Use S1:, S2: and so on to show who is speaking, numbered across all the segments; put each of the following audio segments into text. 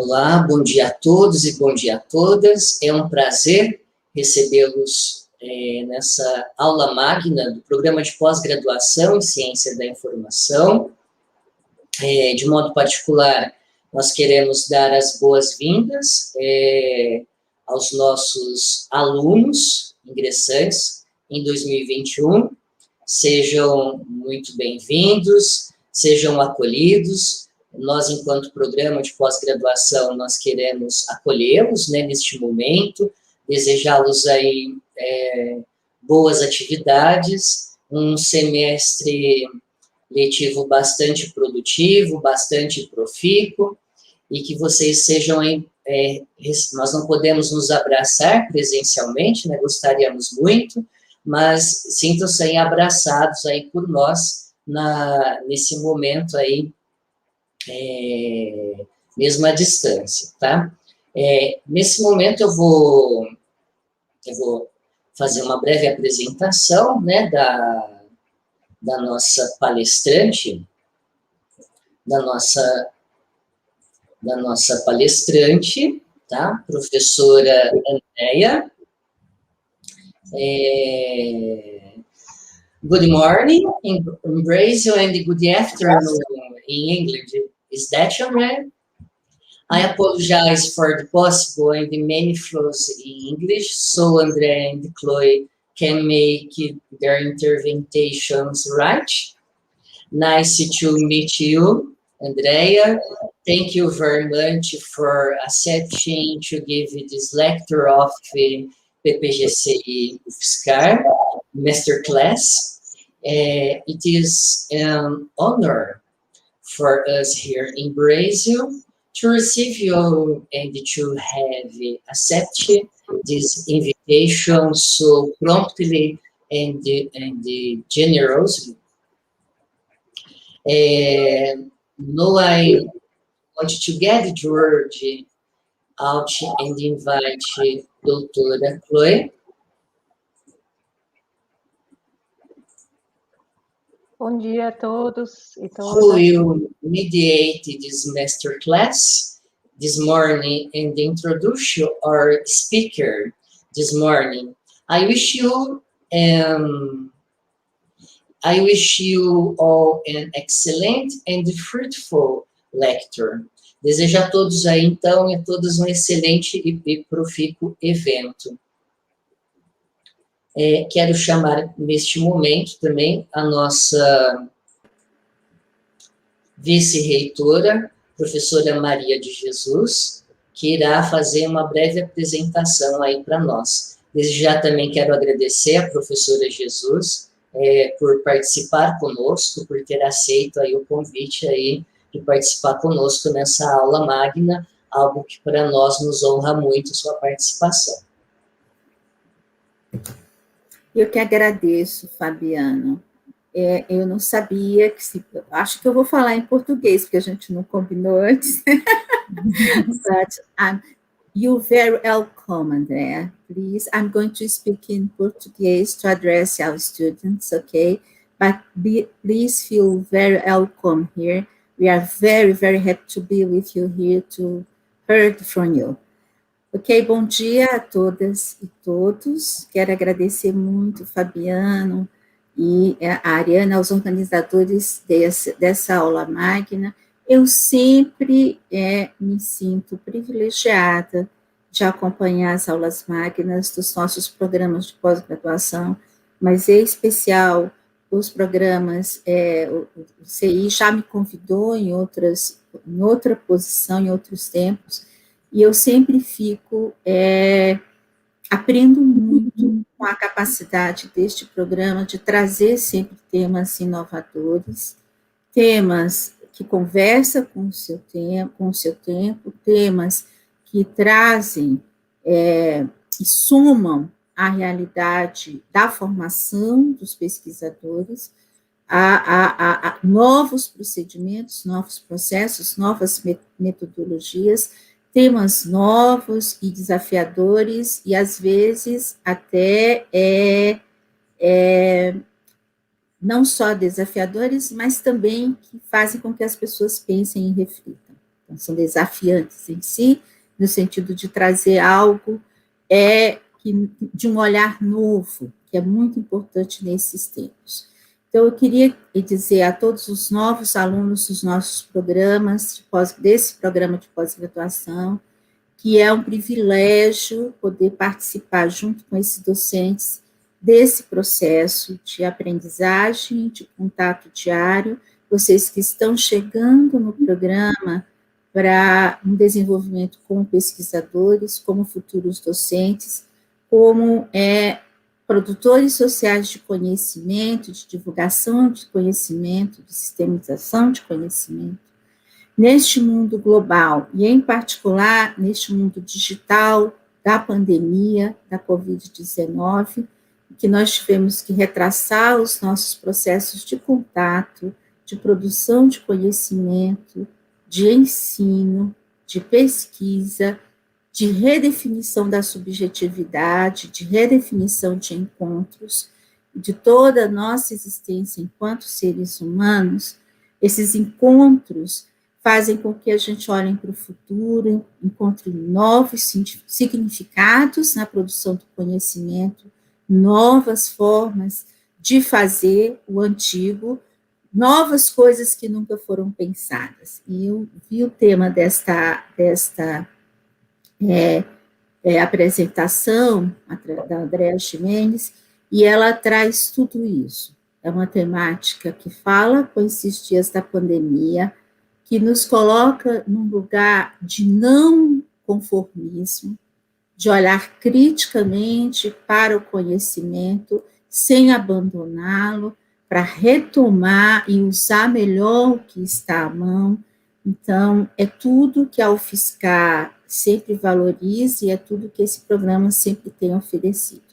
S1: Olá, bom dia a todos e bom dia a todas. É um prazer recebê-los nessa aula magna do programa de pós-graduação em Ciência da Informação. De modo particular, nós queremos dar as boas-vindas aos nossos alunos ingressantes em 2021. Sejam muito bem-vindos, sejam acolhidos. Nós, enquanto programa de pós-graduação, nós queremos acolhê-los, né, neste momento, desejá-los aí boas atividades, um semestre letivo bastante produtivo, bastante profícuo, e que vocês sejam, nós não podemos nos abraçar presencialmente, né, gostaríamos muito, mas sintam-se aí abraçados aí por nós, nesse momento aí, mesmo à distância, tá? Nesse momento eu vou fazer uma breve apresentação, né, da nossa palestrante, da nossa palestrante, tá? Professora Andrea. Good morning in Brazil and good afternoon in English. Is that alright? I apologize for the possible and the many flows in English, so Andrea and Chloe can make their interventions right. Nice to meet you, Andrea. Thank you very much for accepting to give this lecture of PPGCI UFSCar Masterclass. It is an honor for us here in Brazil to receive you and to have accepted this invitation so promptly and generously. Now I want to get the word out and invite Doutora Chloe.
S2: Bom dia a todos e todas.
S1: Who will mediate this masterclass this morning and introduce our speaker this morning. I wish you all an excellent and fruitful lecture. Desejo a todos aí, então, e a todas um excelente e profícuo evento. Quero chamar, neste momento, também, a nossa vice-reitora, professora Maria de Jesus, que irá fazer uma breve apresentação aí para nós. Desde já também quero agradecer à professora Jesus por participar conosco, por ter aceito aí o convite aí de participar conosco nessa aula magna, algo que para nós nos honra muito sua participação.
S3: Eu que agradeço, Fabiano. Eu não sabia que acho que eu vou falar em português, porque a gente não combinou antes. But you're very welcome, Andrea. Please, I'm going to speak in Portuguese to address our students, okay? But please feel very welcome here. We are very, very happy to be with you here to hear from you. Ok, bom dia a todas e todos. Quero agradecer muito, Fabiano e a Ariana, aos organizadores dessa aula magna. Eu sempre me sinto privilegiada de acompanhar as aulas magnas dos nossos programas de pós-graduação, mas em especial os programas, o CI já me convidou em outra posição, em outros tempos, e eu sempre fico, aprendo muito com a capacidade deste programa de trazer sempre temas inovadores, temas que conversam com o seu tempo, temas que trazem e somam a realidade da formação dos pesquisadores, a novos procedimentos, novos processos, novas metodologias, temas novos e desafiadores, e às vezes até não só desafiadores, mas também que fazem com que as pessoas pensem e reflitam. são desafiantes em si, no sentido de trazer algo de um olhar novo, que é muito importante nesses tempos. Então, eu queria dizer a todos os novos alunos dos nossos programas, desse programa de pós-graduação, que é um privilégio poder participar junto com esses docentes desse processo de aprendizagem, de contato diário, vocês que estão chegando no programa para um desenvolvimento como pesquisadores, como futuros docentes, como produtores sociais de conhecimento, de divulgação de conhecimento, de sistemização de conhecimento, neste mundo global, e em particular neste mundo digital da pandemia, da Covid-19, que nós tivemos que retraçar os nossos processos de contato, de produção de conhecimento, de ensino, de pesquisa, de redefinição da subjetividade, de redefinição de encontros, de toda a nossa existência enquanto seres humanos. Esses encontros fazem com que a gente olhe para o futuro, encontre novos significados na produção do conhecimento, novas formas de fazer o antigo, novas coisas que nunca foram pensadas. E eu vi o tema desta apresentação da Andrea Jimenez, e ela traz tudo isso. É uma temática que fala com esses dias da pandemia, que nos coloca num lugar de não conformismo, de olhar criticamente para o conhecimento, sem abandoná-lo, para retomar e usar melhor o que está à mão. Então, é tudo que a UFSCar sempre valoriza e é tudo que esse programa sempre tem oferecido.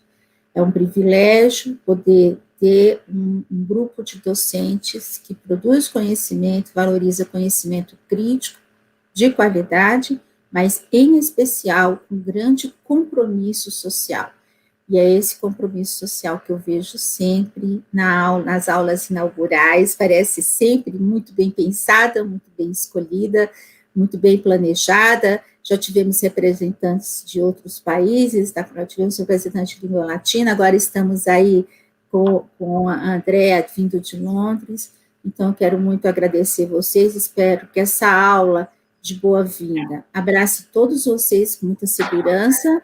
S3: É um privilégio poder ter um grupo de docentes que produz conhecimento, valoriza conhecimento crítico, de qualidade, mas, em especial, um grande compromisso social. E é esse compromisso social que eu vejo sempre nas aulas inaugurais, parece sempre muito bem pensada, muito bem escolhida, muito bem planejada. Já tivemos representantes de outros países, já tivemos representantes de língua latina, agora estamos aí com a Andrea, vindo de Londres. Então, quero muito agradecer vocês, espero que essa aula de boa-vinda abrace todos vocês com muita segurança,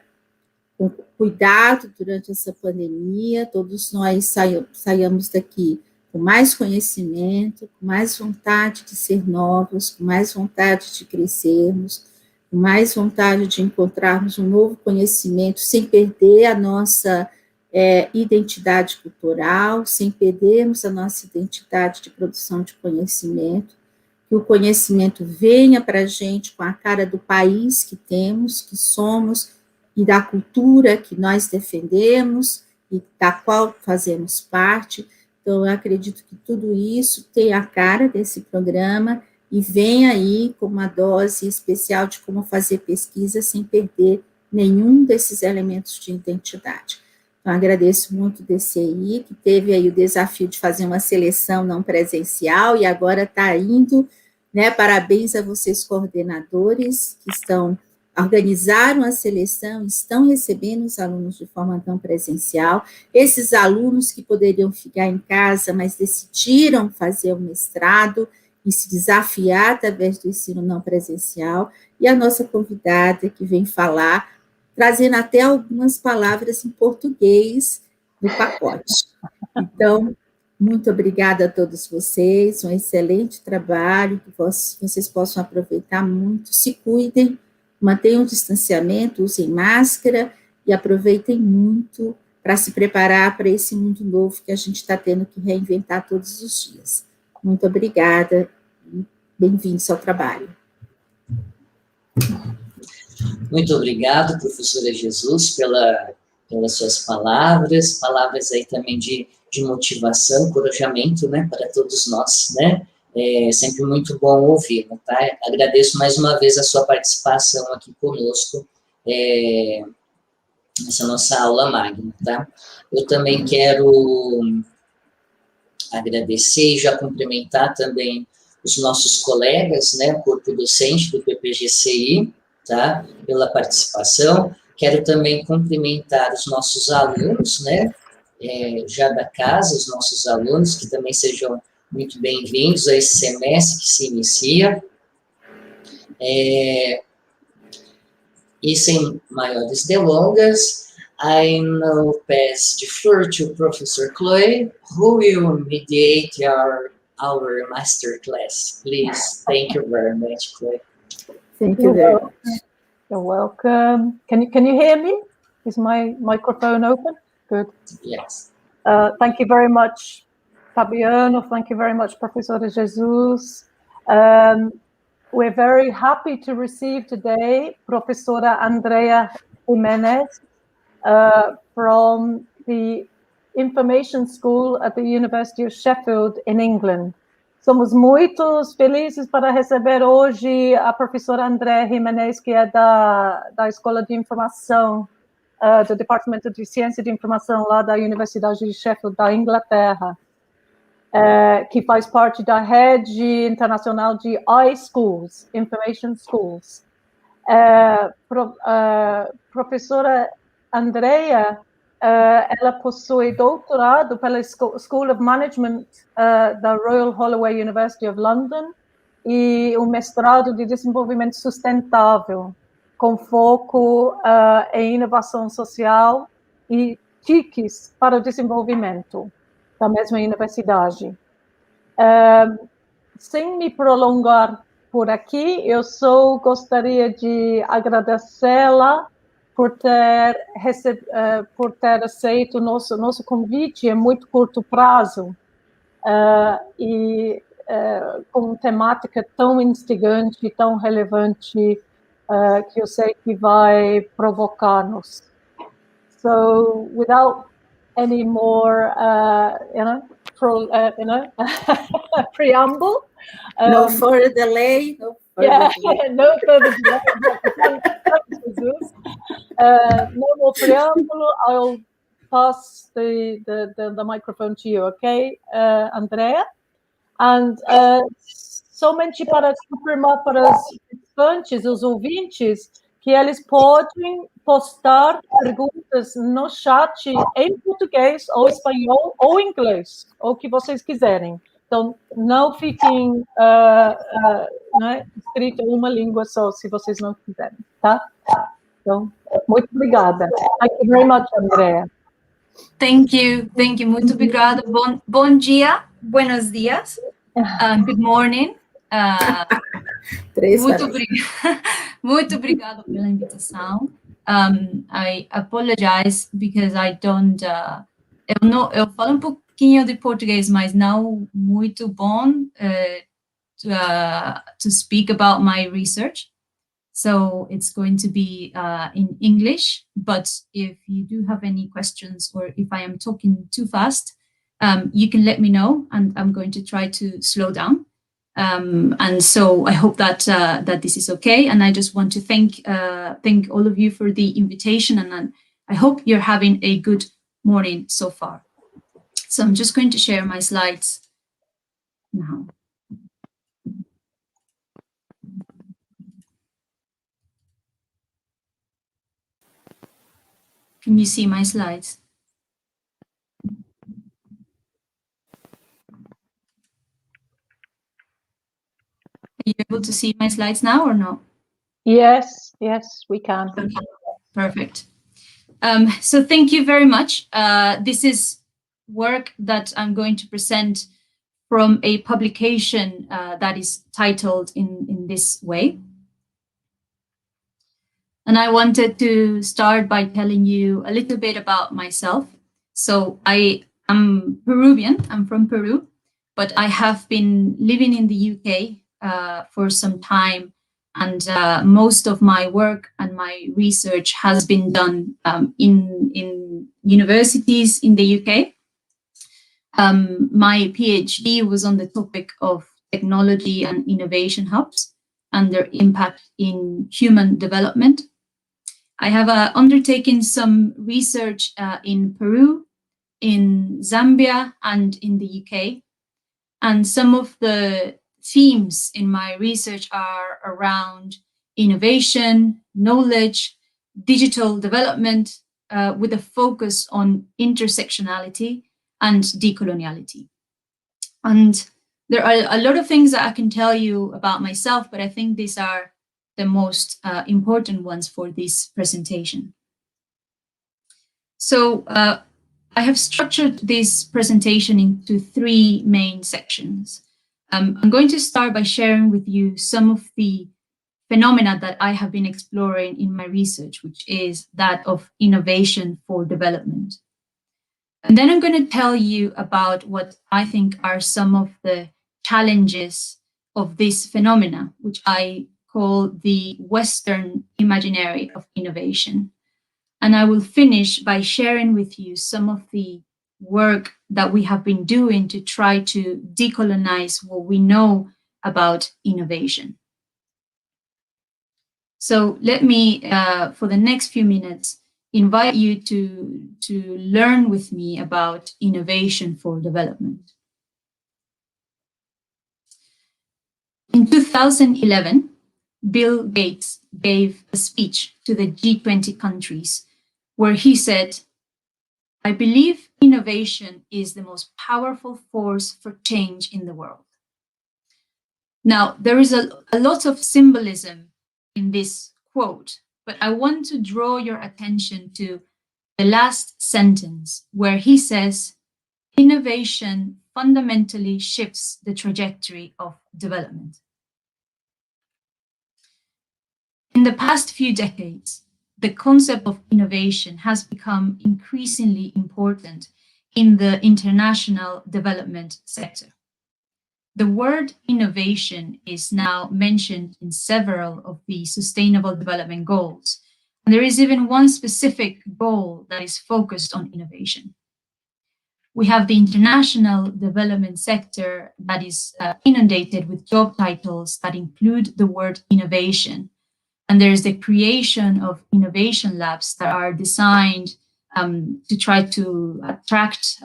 S3: com cuidado durante essa pandemia, todos nós saiamos daqui com mais conhecimento, com mais vontade de ser novos, com mais vontade de crescermos, com mais vontade de encontrarmos um novo conhecimento, sem perder a nossa identidade cultural, sem perdermos a nossa identidade de produção de conhecimento, que o conhecimento venha para a gente com a cara do país que temos, que somos, e da cultura que nós defendemos, e da qual fazemos parte. Então, eu acredito que tudo isso tem a cara desse programa, e vem aí com uma dose especial de como fazer pesquisa sem perder nenhum desses elementos de identidade. Então, agradeço muito o DCI, que teve aí o desafio de fazer uma seleção não presencial, e agora está indo, né? Parabéns a vocês, coordenadores, que organizaram a seleção, estão recebendo os alunos de forma não presencial, esses alunos que poderiam ficar em casa, mas decidiram fazer o mestrado e se desafiar através do ensino não presencial, e a nossa convidada que vem falar, trazendo até algumas palavras em português do pacote. Então, muito obrigada a todos vocês, um excelente trabalho, que vocês possam aproveitar muito, se cuidem, mantenham o distanciamento, usem máscara e aproveitem muito para se preparar para esse mundo novo que a gente está tendo que reinventar todos os dias. Muito obrigada e bem-vindos ao trabalho.
S1: Muito obrigado, professora Jesus, pelas suas palavras aí também de motivação, encorajamento, né, para todos nós, né? É sempre muito bom ouvi-la, tá? Agradeço mais uma vez a sua participação aqui conosco, nessa nossa aula magna, tá? Eu também quero agradecer e já cumprimentar também os nossos colegas, né, corpo docente do PPGCI, tá, pela participação. Quero também cumprimentar os nossos alunos, né, já da casa, os nossos alunos, que também sejam muito bem-vindos a esse semestre que se inicia. E sem maiores delongas, I now pass the floor to Professor Chloe, who will mediate our master class. Please, thank you very much, Chloe.
S3: Thank you very much.
S2: You're welcome. Can you hear me? Is my microphone open? Good.
S1: Yes.
S2: Thank you very much, Fabiano. Thank you very much, Professor Jesus. We're very happy to receive today Professora Andrea Jimenez from the Information School at the University of Sheffield in England. Somos muito felizes para receber hoje a professora Andrea Jimenez, que é da Escola de Informação, do Departamento de Ciência de Informação lá da Universidade de Sheffield, da Inglaterra, que faz parte da rede internacional de iSchools, Information Schools. Professora Andrea, ela possui doutorado pela School of Management da Royal Holloway University of London e um mestrado de desenvolvimento sustentável, com foco em inovação social e TICs para o desenvolvimento, da mesma universidade. Sem me prolongar por aqui, eu só gostaria de agradecê-la por ter aceito o nosso convite em muito curto prazo e com temática tão instigante, tão relevante, que eu sei que vai provocar-nos. So, without any more, preamble.
S3: No further delay. No further delay.
S2: No further delay. No more preamble. I'll pass the microphone to you, okay, Andrea? And somente para confirmar para os participantes, os ouvintes, que eles podem postar perguntas no chat em português, ou espanhol, ou inglês, ou o que vocês quiserem. Então, não fiquem escrito uma língua só, se vocês não quiserem, tá? Então, muito obrigada. Thank you very much, Andrea.
S4: Thank you, muito obrigada. Bom dia, buenos dias, good morning. Muito obrigada pela invitação. I apologize because I don't. Eu falo pouquinho de português, mas não muito bom to speak about my research. So it's going to be in English, but if you do have any questions or if I am talking too fast, you can let me know, and I'm going to try to slow down. And so I hope that this is okay. And I just want to thank all of you for the invitation, and I hope you're having a good morning so far. So I'm just going to share my slides now. Can you see my slides? Are you able to see my slides now or no?
S2: Yes, we can.
S4: Okay, perfect. So thank you very much. This is work that I'm going to present from a publication that is titled in this way. And I wanted to start by telling you a little bit about myself. So I am Peruvian, I'm from Peru, but I have been living in the UK for some time, and most of my work and my research has been done in universities in the UK. My PhD was on the topic of technology and innovation hubs and their impact in human development. I have undertaken some research in Peru, in Zambia, and in the UK. And some of the themes in my research are around innovation, knowledge, digital development, with a focus on intersectionality and decoloniality. And there are a lot of things that I can tell you about myself, but I think these are the most important ones for this presentation. So I have structured this presentation into 3 main sections. I'm going to start by sharing with you some of the phenomena that I have been exploring in my research, which is that of innovation for development. And then I'm going to tell you about what I think are some of the challenges of this phenomena, which I call the Western imaginary of innovation. And I will finish by sharing with you some of the work that we have been doing to try to decolonize what we know about innovation. So let me, for the next few minutes, invite you to learn with me about innovation for development. In 2011, Bill Gates gave a speech to the G20 countries where he said, "I believe innovation is the most powerful force for change in the world." Now, there is a lot of symbolism in this quote, but I want to draw your attention to the last sentence where he says, "Innovation fundamentally shifts the trajectory of development." In the past few decades, the concept of innovation has become increasingly important in the international development sector. The word innovation is now mentioned in several of the Sustainable Development Goals, and there is even one specific goal that is focused on innovation. We have the international development sector that is inundated with job titles that include the word innovation. And there's the creation of innovation labs that are designed to try to attract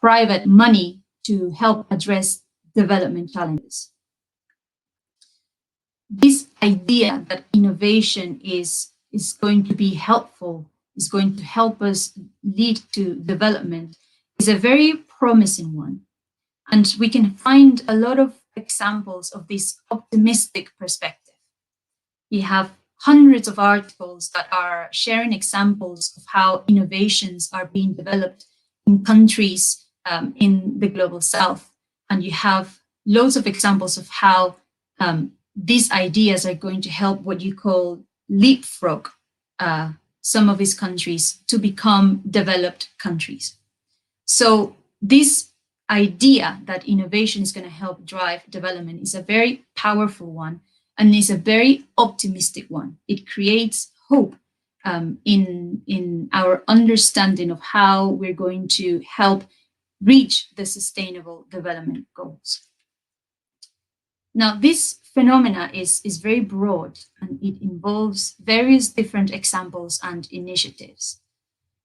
S4: private money to help address development challenges. This idea that innovation is going to be helpful, is going to help us lead to development, is a very promising one. And we can find a lot of examples of this optimistic perspective. You have hundreds of articles that are sharing examples of how innovations are being developed in countries in the global south. And you have loads of examples of how these ideas are going to help what you call leapfrog some of these countries to become developed countries. So this idea that innovation is going to help drive development is a very powerful one. And it's a very optimistic one. It creates hope in our understanding of how we're going to help reach the Sustainable Development Goals. Now, this phenomena is very broad, and it involves various different examples and initiatives.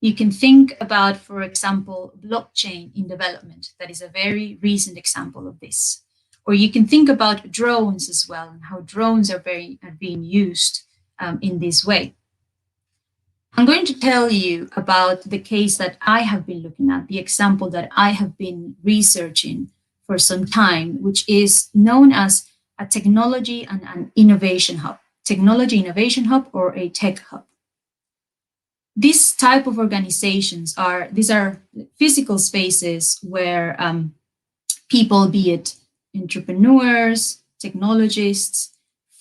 S4: You can think about, for example, blockchain in development. That is a very recent example of this. Or you can think about drones as well, and how drones are being used in this way. I'm going to tell you about the case that I have been looking at, the example that I have been researching for some time, which is known as a technology and an innovation hub, technology innovation hub or a tech hub. This type of organizations are physical spaces where people, be it entrepreneurs, technologists,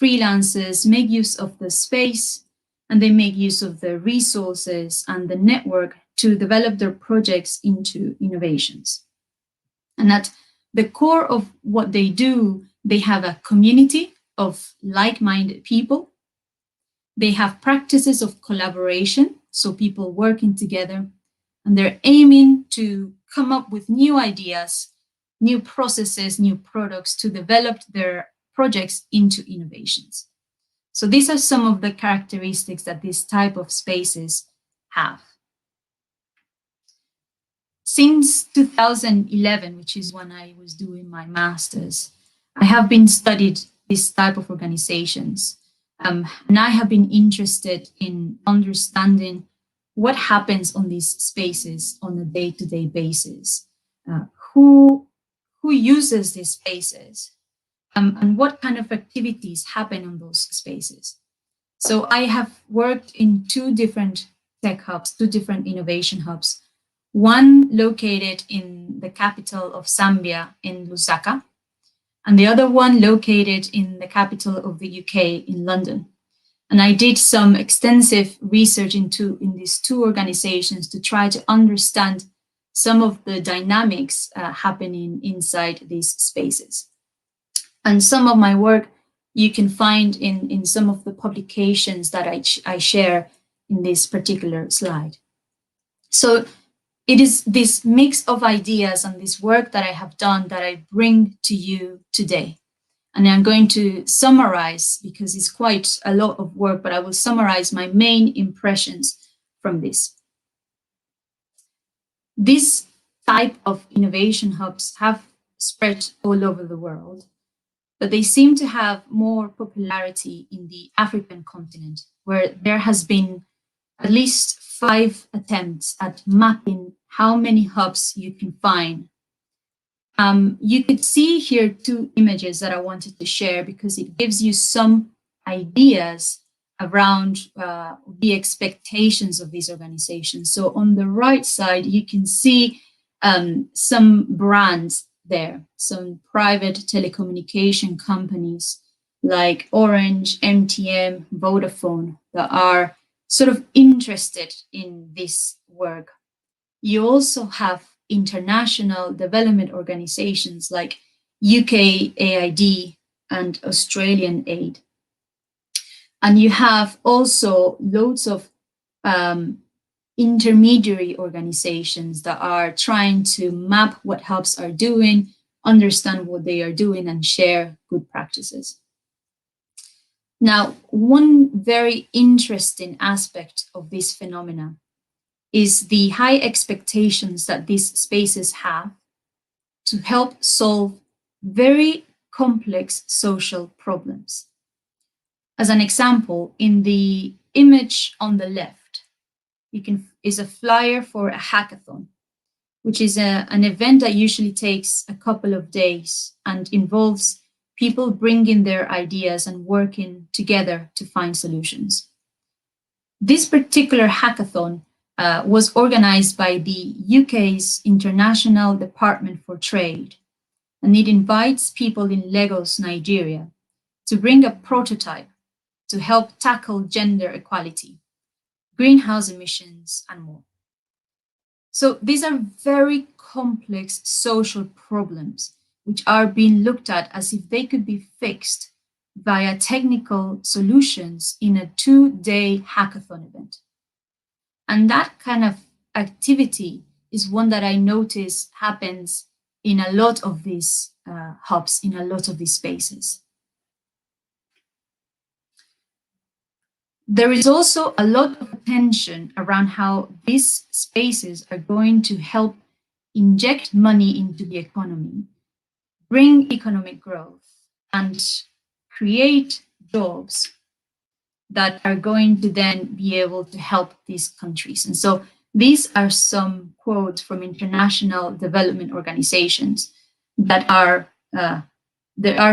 S4: freelancers, make use of the space, and they make use of the resources and the network to develop their projects into innovations. And at the core of what they do, they have a community of like-minded people. They have practices of collaboration, so people working together, and they're aiming to come up with new ideas, new processes, new products to develop their projects into innovations. So these are some of the characteristics that this type of spaces have. Since 2011, which is when I was doing my master's, I have been studied this type of organizations, and I have been interested in understanding what happens on these spaces on a day-to-day basis. Who uses these spaces, and what kind of activities happen on those spaces. So I have worked in 2 different tech hubs, 2 different innovation hubs, one located in the capital of Zambia in Lusaka, and the other one located in the capital of the UK in London. And I did some extensive research in these 2 organizations to try to understand some of the dynamics happening inside these spaces. And some of my work you can find in some of the publications that I share in this particular slide. So it is this mix of ideas and this work that I have done that I bring to you today. And I'm going to summarize, because it's quite a lot of work, but I will summarize my main impressions from this. This type of innovation hubs have spread all over the world, but they seem to have more popularity in the African continent, where there has been at least 5 attempts at mapping how many hubs you can find. You could see here 2 images that I wanted to share because it gives you some ideas around the expectations of these organizations. So on the right side, you can see some brands there, some private telecommunication companies like Orange, MTN, Vodafone that are sort of interested in this work. You also have international development organizations like UK AID and Australian Aid. And you have also loads of intermediary organizations that are trying to map what hubs are doing, understand what they are doing, and share good practices. Now, one very interesting aspect of this phenomena is the high expectations that these spaces have to help solve very complex social problems. As an example, in the image on the left, is a flyer for a hackathon, which is an event that usually takes a couple of days and involves people bringing their ideas and working together to find solutions. This particular hackathon was organized by the UK's International Department for Trade, and it invites people in Lagos, Nigeria, to bring a prototype to help tackle gender equality, greenhouse emissions, and more. So these are very complex social problems which are being looked at as if they could be fixed via technical solutions in a 2-day hackathon event. And that kind of activity is one that I notice happens in a lot of these hubs, in a lot of these spaces. There is also a lot of attention around how these spaces are going to help inject money into the economy, bring economic growth, and create jobs that are going to then be able to help these countries. And so these are some quotes from international development organizations that are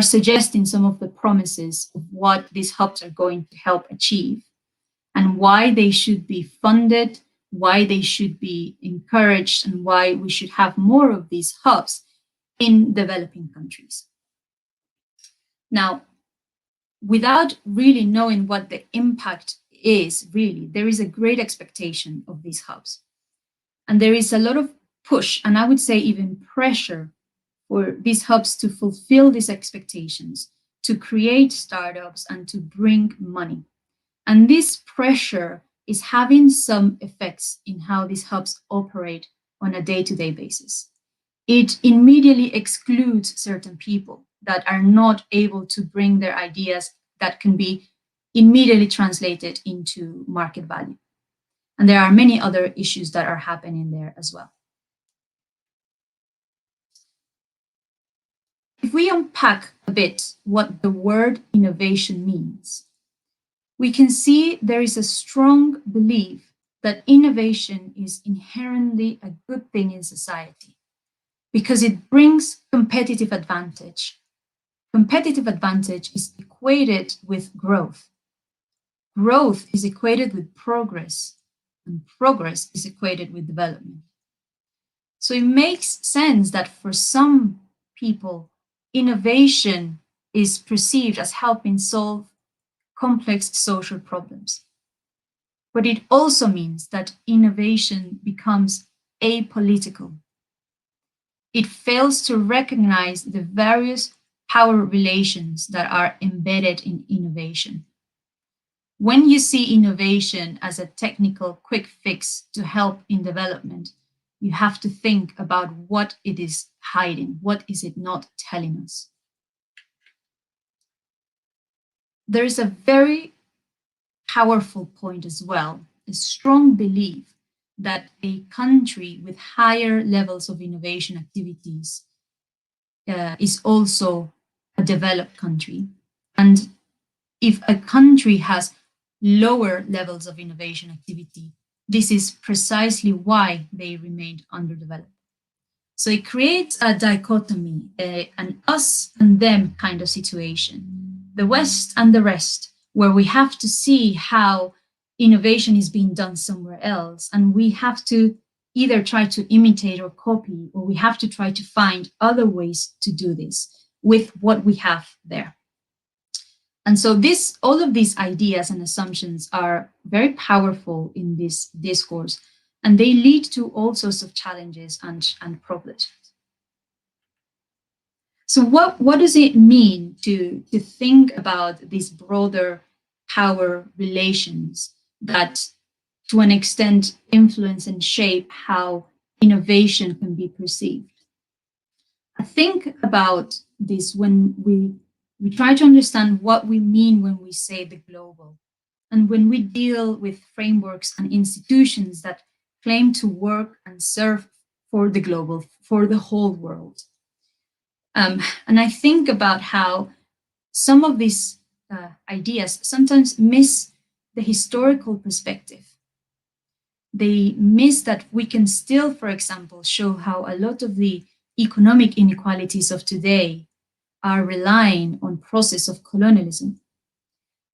S4: suggesting some of the promises of what these hubs are going to help achieve and why they should be funded, why they should be encouraged, and why we should have more of these hubs in developing countries. Now, without really knowing what the impact is, really, there is a great expectation of these hubs. And there is a lot of push, and I would say even pressure, for these hubs to fulfill these expectations, to create startups and to bring money. And this pressure is having some effects in how these hubs operate on a day-to-day basis. It immediately excludes certain people that are not able to bring their ideas that can be immediately translated into market value. And there are many other issues that are happening there as well. if we unpack a bit what the word innovation means, we can see there is a strong belief that innovation is inherently a good thing in society because it brings competitive advantage. Competitive advantage is equated with growth. Growth is equated with progress, and progress is equated with development. So it makes sense that for some people, innovation is perceived as helping solve complex social problems. But it also means that innovation becomes apolitical. It fails to recognize the various power relations that are embedded in innovation. When you see innovation as a technical quick fix to help in development, you have to think about what it is hiding, what is it not telling us. There is a very powerful point as well, a strong belief that a country with higher levels of innovation activities is also a developed country. And if a country has lower levels of innovation activity, this is precisely why they remained underdeveloped. So it creates a dichotomy, an us and them kind of situation, the West and the rest, where we have to see how innovation is being done somewhere else. And we have to either try to imitate or copy, or we have to try to find other ways to do this with what we have there. And so all of these ideas and assumptions are very powerful in this discourse, and they lead to all sorts of challenges and problems. So what does it mean to think about these broader power relations that, to an extent, influence and shape how innovation can be perceived? I think about this when we try to understand what we mean when we say the global, and when we deal with frameworks and institutions that claim to work and serve for the global, for the whole world. And I think about how some of these ideas sometimes miss the historical perspective. They miss that we can still, for example, show how a lot of the economic inequalities of today are relying on process of colonialism.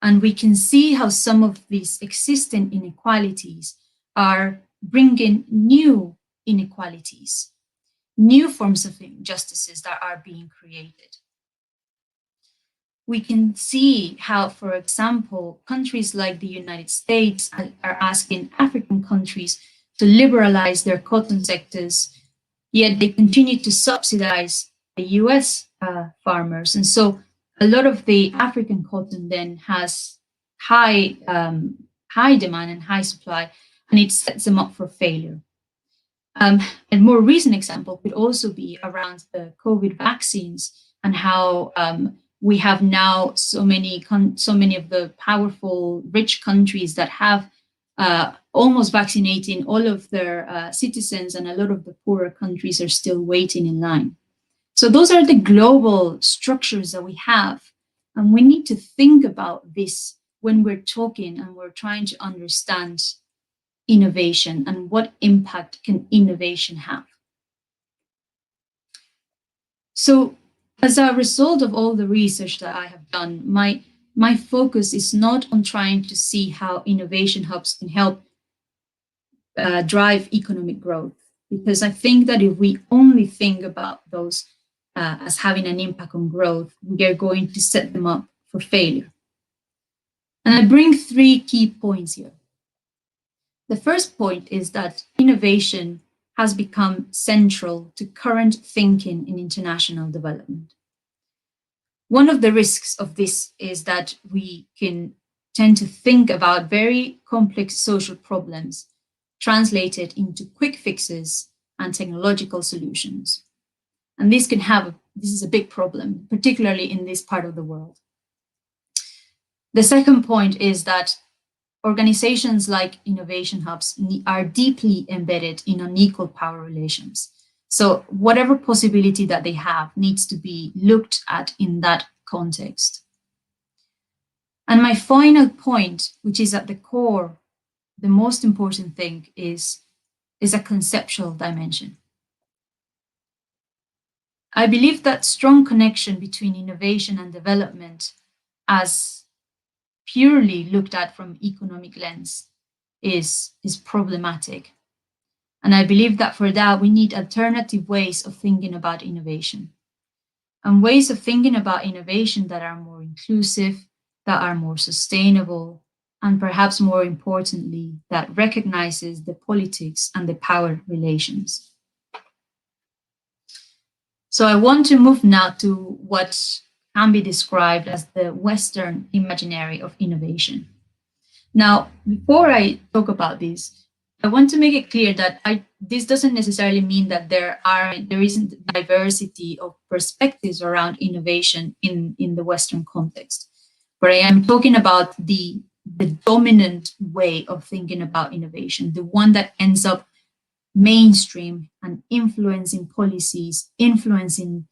S4: And we can see how some of these existing inequalities are bringing new inequalities, new forms of injustices that are being created. We can see how, for example, countries like the United States are asking African countries to liberalize their cotton sectors, yet they continue to subsidize the US farmers. And so a lot of the African cotton then has high demand and high supply, and it sets them up for failure. A more recent example could also be around the COVID vaccines and how we have now so many of the powerful, rich countries that have almost vaccinating all of their citizens, and a lot of the poorer countries are still waiting in line. So those are the global structures that we have. And we need to think about this when we're talking and we're trying to understand innovation and what impact can innovation have. So as a result of all the research that I have done, my focus is not on trying to see how innovation hubs can help drive economic growth, because I think that if we only think about those as having an impact on growth, we are going to set them up for failure. And I bring 3 key points here. The first point is that innovation has become central to current thinking in international development. One of the risks of this is that we can tend to think about very complex social problems translated into quick fixes and technological solutions. And this is a big problem, particularly in this part of the world. The second point is that organizations like innovation hubs are deeply embedded in unequal power relations. So whatever possibility that they have needs to be looked at in that context. And my final point, which is at the core, the most important thing is a conceptual dimension. I believe that strong connection between innovation and development, as purely looked at from economic lens, is problematic. And I believe that for that, we need alternative ways of thinking about innovation, and ways of thinking about innovation that are more inclusive, that are more sustainable, and perhaps more importantly, that recognizes the politics and the power relations. So I want to move now to what can be described as the Western imaginary of innovation. Now, before I talk about this, I want to make it clear that this doesn't necessarily mean that there isn't diversity of perspectives around innovation in the Western context. But I am talking about the dominant way of thinking about innovation, the one that ends up mainstream and influencing policies, influencing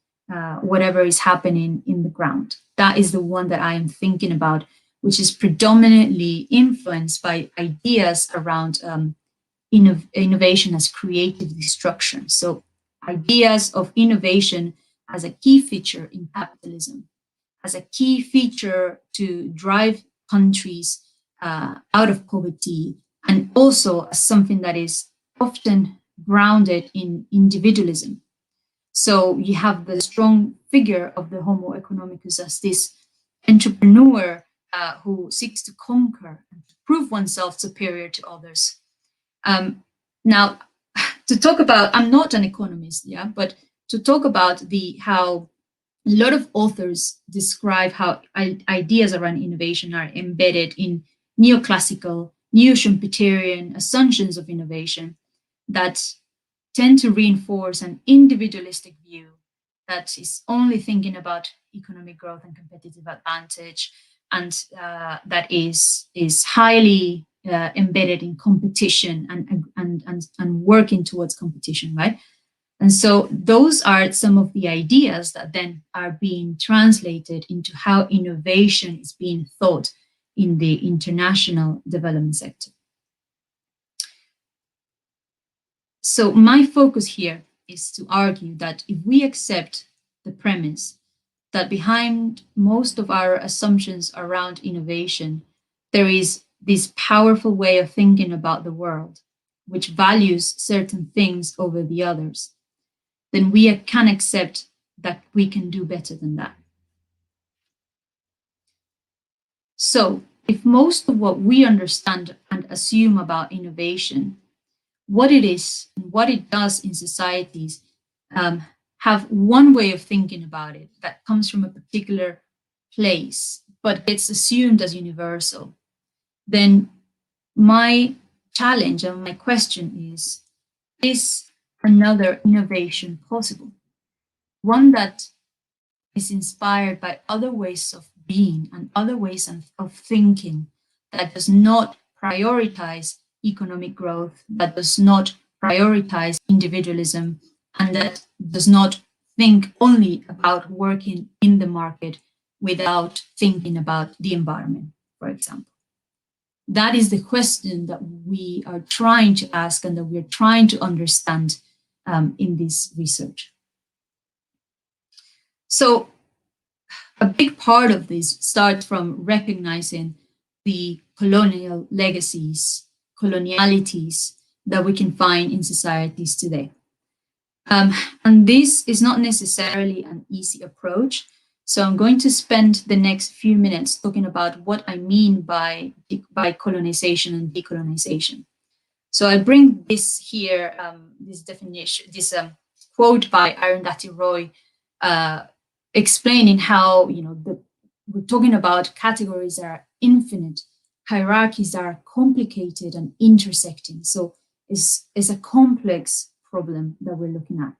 S4: whatever is happening in the ground. That is the one that I am thinking about, which is predominantly influenced by ideas around innovation as creative destruction. So ideas of innovation as a key feature in capitalism, as a key feature to drive countries out of poverty, and also as something that is often grounded in individualism. So you have the strong figure of the Homo economicus as this entrepreneur who seeks to conquer and to prove oneself superior to others. Now, to talk about, I'm not an economist, but to talk about how a lot of authors describe how ideas around innovation are embedded in neoclassical, neo-Schumpeterian assumptions of innovation that tend to reinforce an individualistic view that is only thinking about economic growth and competitive advantage, and that is highly embedded in competition and working towards competition, right? And so those are some of the ideas that then are being translated into how innovation is being thought in the international development sector. So my focus here is to argue that if we accept the premise that behind most of our assumptions around innovation, there is this powerful way of thinking about the world, which values certain things over the others, then we can accept that we can do better than that. So if most of what we understand and assume about innovation, what it is and what it does in societies, have one way of thinking about it that comes from a particular place, but it's assumed as universal, then my challenge and my question is another innovation possible? One that is inspired by other ways of being and other ways of thinking, that does not prioritize economic growth, that does not prioritize individualism, and that does not think only about working in the market without thinking about the environment, for example. That is the question that we are trying to ask and that we're trying to understand in this research. So a big part of this starts from recognizing the colonial legacies, colonialities that we can find in societies today. And this is not necessarily an easy approach. So I'm going to spend the next few minutes talking about what I mean by colonization and decolonization. So I bring this here, this definition, this quote by Arundhati Roy, explaining how, we're talking about categories that are infinite, hierarchies that are complicated and intersecting. So it's a complex problem that we're looking at.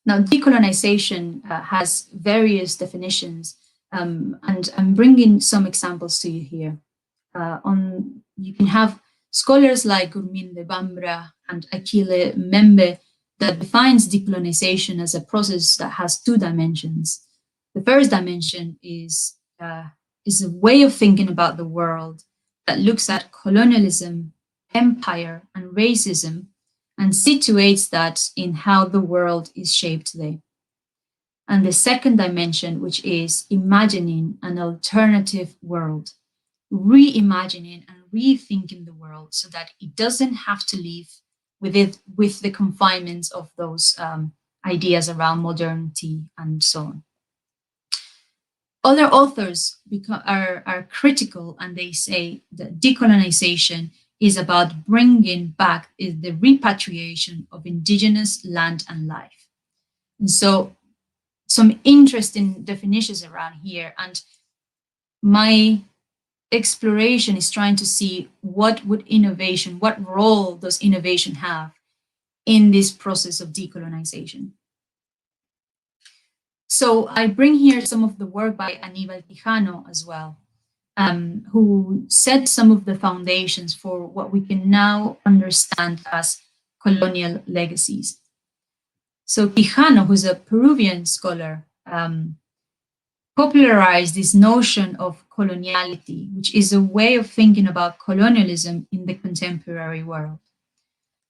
S4: Now, decolonization has various definitions, and I'm bringing some examples to you here. You can have scholars like Gurminder Bamra and Akile Membe that defines decolonization as a process that has two dimensions. The first dimension is a way of thinking about the world that looks at colonialism, empire, and racism, and situates that in how the world is shaped today. And the second dimension, which is imagining an alternative world, reimagining and rethinking the world so that it doesn't have to live with the confinements of those ideas around modernity and so on. Other authors are critical, and they say that decolonization is about bringing back the repatriation of indigenous land and life. And so some interesting definitions around here, and my exploration is trying to see what role does innovation have in this process of decolonization. So I bring here some of the work by Aníbal Quijano as well, who set some of the foundations for what we can now understand as colonial legacies. So Quijano, who's a Peruvian scholar, popularized this notion of coloniality, which is a way of thinking about colonialism in the contemporary world.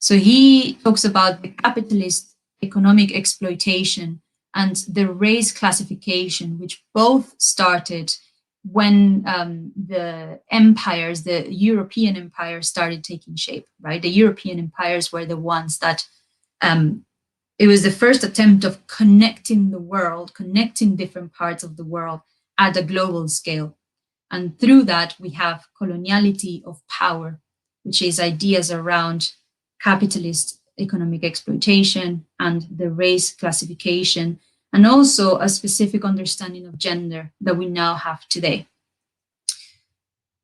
S4: So he talks about the capitalist economic exploitation and the race classification, which both started when the empires, the European empires, started taking shape, right? The European empires were the ones that, it was the first attempt of connecting the world, connecting different parts of the world at a global scale. And through that, we have coloniality of power, which is ideas around capitalist economic exploitation and the race classification, and also a specific understanding of gender that we now have today.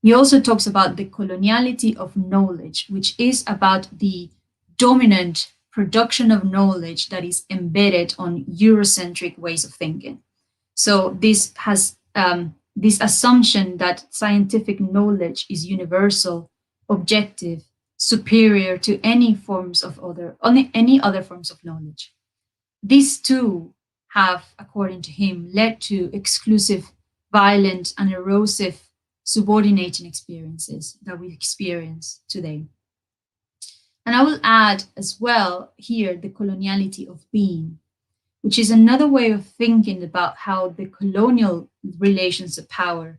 S4: He also talks about the coloniality of knowledge, which is about the dominant production of knowledge that is embedded on Eurocentric ways of thinking. So this has this assumption that scientific knowledge is universal, objective, superior to any other forms of knowledge. These two have, according to him, led to exclusive, violent, and erosive subordinating experiences that we experience today. And I will add as well here the coloniality of being, which is another way of thinking about how the colonial relations of power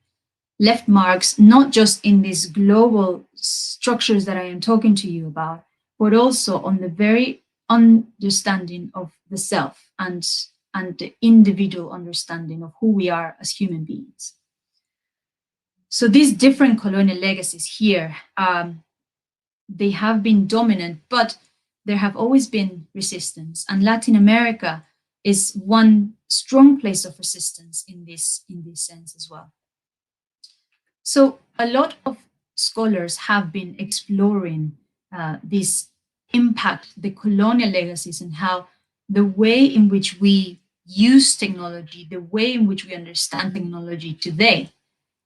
S4: left marks not just in these global structures that I am talking to you about, but also on the very understanding of the self and the individual understanding of who we are as human beings. So these different colonial legacies here, they have been dominant, but there have always been resistance. And Latin America is one strong place of resistance in this sense as well. So a lot of scholars have been exploring this impact, the colonial legacies, and how the way in which we use technology, the way in which we understand technology today,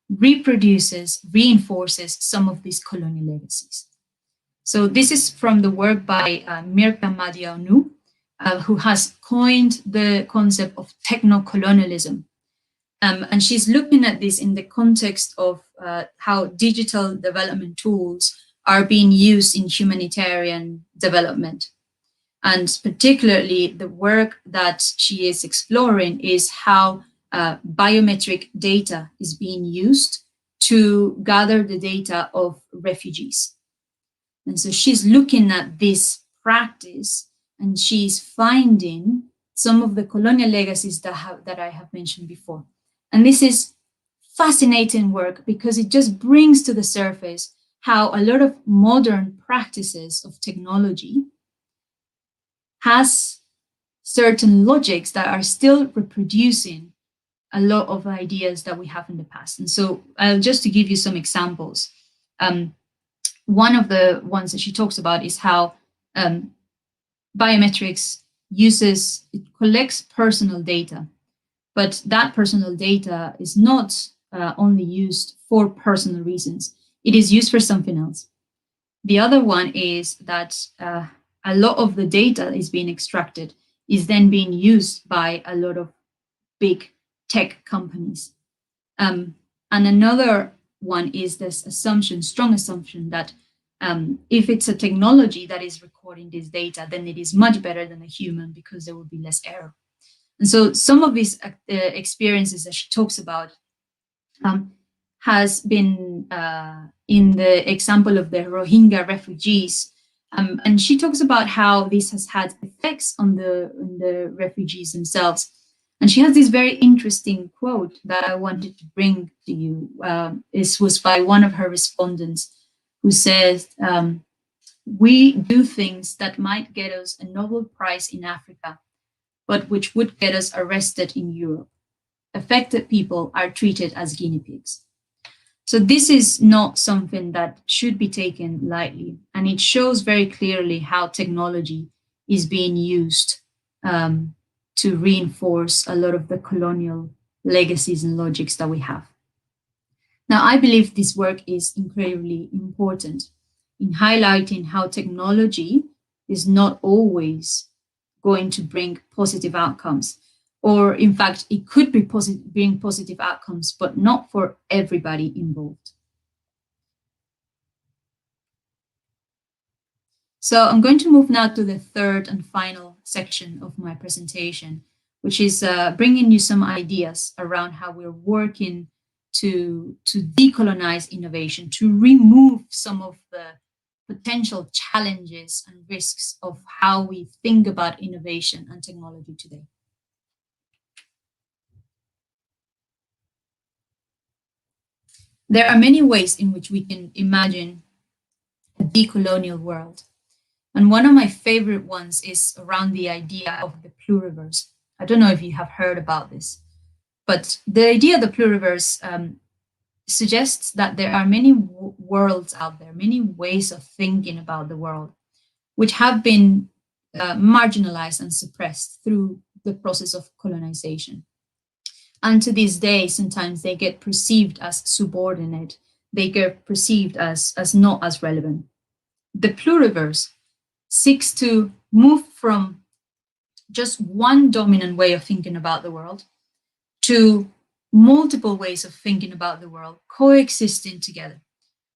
S4: reproduces, reinforces some of these colonial legacies. So this is from the work by Mirka Madiaunu, who has coined the concept of techno-colonialism. And she's looking at this in the context of how digital development tools are being used in humanitarian development. And particularly the work that she is exploring is how biometric data is being used to gather the data of refugees. And so she's looking at this practice, and she's finding some of the colonial legacies that I have mentioned before. And this is fascinating work because it just brings to the surface how a lot of modern practices of technology has certain logics that are still reproducing a lot of ideas that we have in the past. And so just to give you some examples, one of the ones that she talks about is how biometrics it collects personal data, but that personal data is not only used for personal reasons. It is used for something else. The other one is that a lot of the data that is being extracted is then being used by a lot of big tech companies. And another one is this assumption, strong assumption that if it's a technology that is recording this data, then it is much better than a human because there will be less error. And so some of these experiences that she talks about has been in the example of the Rohingya refugees. And she talks about how this has had effects on the refugees themselves. And she has this very interesting quote that I wanted to bring to you. This was by one of her respondents who says, we do things that might get us a Nobel Prize in Africa, but which would get us arrested in Europe. Affected people are treated as guinea pigs. So this is not something that should be taken lightly. And it shows very clearly how technology is being used to reinforce a lot of the colonial legacies and logics that we have. Now, I believe this work is incredibly important in highlighting how technology is not always going to bring positive outcomes, or in fact, it could be bring positive outcomes, but not for everybody involved. So I'm going to move now to the third and final section of my presentation, which is bringing you some ideas around how we're working to decolonize innovation, to remove some of the potential challenges and risks of how we think about innovation and technology today. There are many ways in which we can imagine a decolonial world. And one of my favorite ones is around the idea of the pluriverse. I don't know if you have heard about this, but the idea of the pluriverse suggests that there are many worlds out there, many ways of thinking about the world, which have been marginalized and suppressed through the process of colonization. And to this day, sometimes they get perceived as subordinate. They get perceived as not as relevant. The pluriverse seeks to move from just one dominant way of thinking about the world to multiple ways of thinking about the world coexisting together.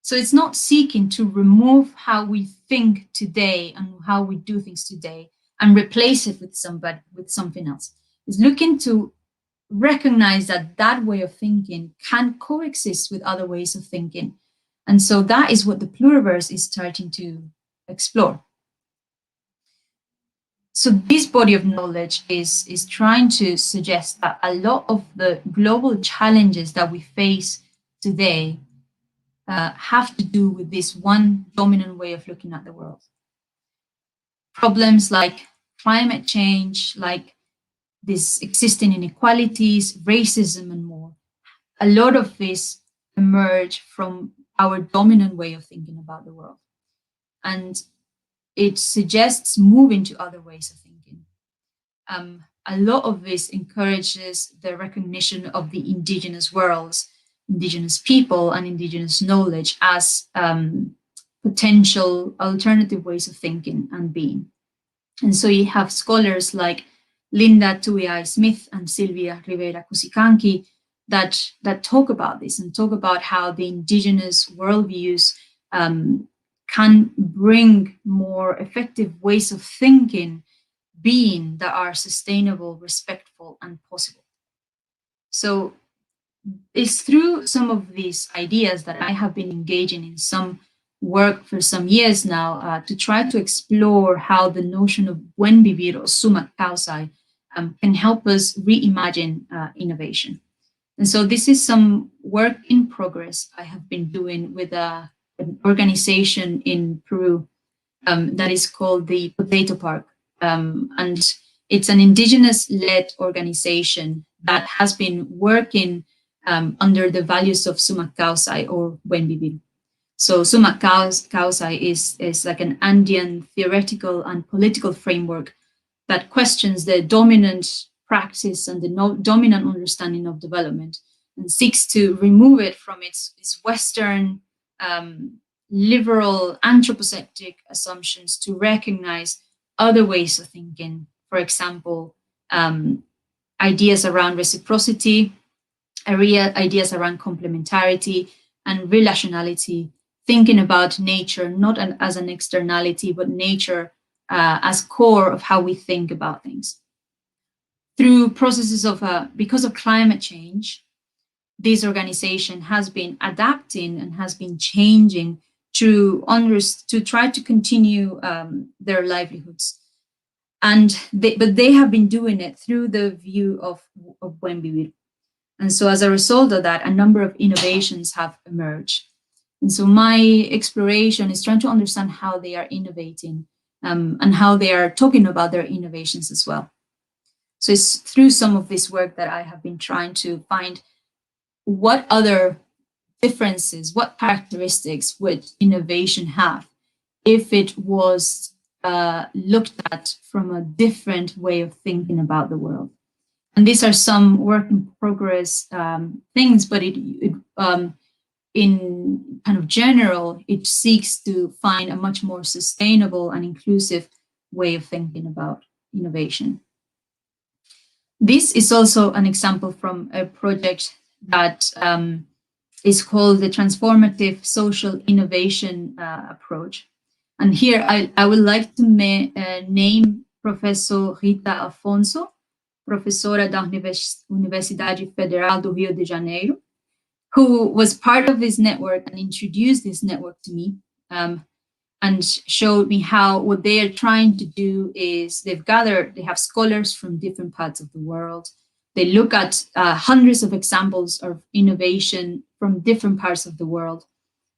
S4: So it's not seeking to remove how we think today and how we do things today and replace it with something else. It's looking to recognize that that way of thinking can coexist with other ways of thinking. And so that is what the pluriverse is starting to explore. So this body of knowledge is trying to suggest that a lot of the global challenges that we face today have to do with this one dominant way of looking at the world. Problems like climate change, like this existing inequalities, racism, and more. A lot of this emerge from our dominant way of thinking about the world. And it suggests moving to other ways of thinking. A lot of this encourages the recognition of the indigenous worlds, indigenous people, and indigenous knowledge as potential alternative ways of thinking and being. And so you have scholars like Linda Tuiai-Smith and Silvia Rivera-Cusicanqui that talk about this and talk about how the indigenous worldviews can bring more effective ways of thinking, being that are sustainable, respectful, and possible. So it's through some of these ideas that I have been engaging in some work for some years now to try to explore how the notion of Buen Vivir or summa causae can help us reimagine innovation. And so this is some work in progress I have been doing with an organization in Peru that is called the Potato Park. And it's an indigenous-led organization that has been working under the values of summa causae or Buen Vivir. So summa causae is like an Andean theoretical and political framework that questions the dominant practice and the dominant understanding of development and seeks to remove it from its Western liberal anthropocentric assumptions to recognize other ways of thinking. For example, ideas around reciprocity, ideas around complementarity and relationality, thinking about nature not as an externality, but nature as core of how we think about things. Through processes of, because of climate change, this organization has been adapting and has been changing to try to continue their livelihoods. But they have been doing it through the view of Buen Vivir. And so as a result of that, a number of innovations have emerged. And so my exploration is trying to understand how they are innovating and how they are talking about their innovations as well. So it's through some of this work that I have been trying to find what other differences, what characteristics would innovation have if it was looked at from a different way of thinking about the world. And these are some work in progress things, but in kind of general, it seeks to find a much more sustainable and inclusive way of thinking about innovation. This is also an example from a project that is called the Transformative Social Innovation Approach. And here I would like to name Professor Rita Afonso, professora da Universidade Federal do Rio de Janeiro, who was part of this network and introduced this network to me and showed me how what they are trying to do is they have scholars from different parts of the world. They look at hundreds of examples of innovation from different parts of the world,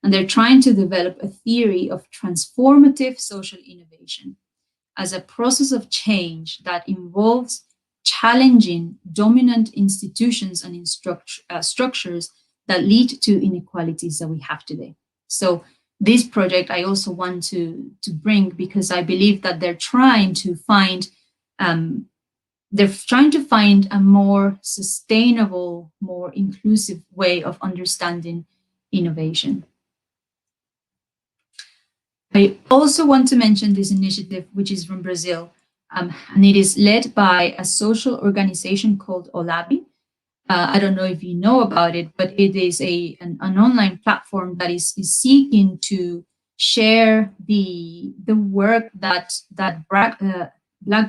S4: and they're trying to develop a theory of transformative social innovation as a process of change that involves challenging dominant institutions and structures that lead to inequalities that we have today. So this project I also want to bring because I believe that they're trying to find a more sustainable, more inclusive way of understanding innovation. I also want to mention this initiative, which is from Brazil, and it is led by a social organization called Aula. I don't know if you know about it, but it is an online platform that is seeking to share the work that Black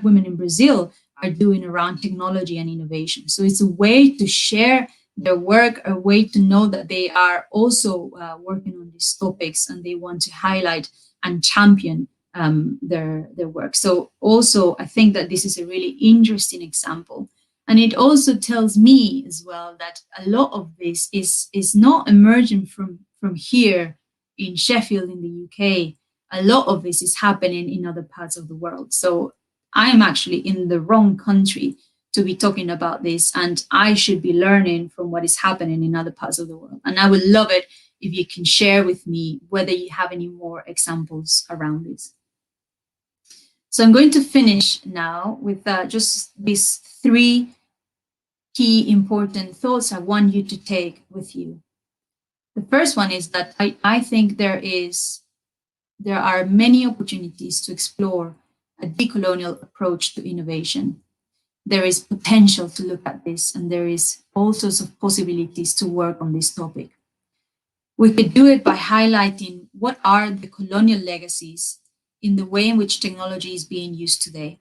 S4: women in Brazil are doing around technology and innovation. So it's a way to share their work, a way to know that they are also working on these topics and they want to highlight and champion their work. So also, I think that this is a really interesting example. And it also tells me as well that a lot of this is not emerging from here in Sheffield in the UK. A lot of this is happening in other parts of the world. So I am actually in the wrong country to be talking about this, and I should be learning from what is happening in other parts of the world. And I would love it if you can share with me whether you have any more examples around this. So I'm going to finish now with just these 3 key important thoughts I want you to take with you. The first one is that I think there are many opportunities to explore a decolonial approach to innovation. There is potential to look at this, and there is all sorts of possibilities to work on this topic. We could do it by highlighting what are the colonial legacies in the way in which technology is being used today.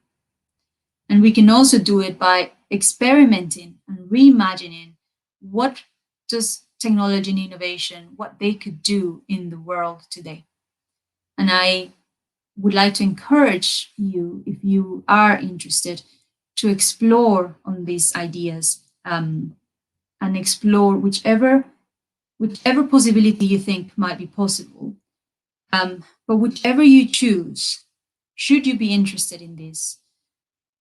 S4: And we can also do it by experimenting and reimagining what does technology and innovation, what they could do in the world today. And I would like to encourage you, if you are interested, to explore on these ideas and explore whichever possibility you think might be possible. But whichever you choose, should you be interested in this,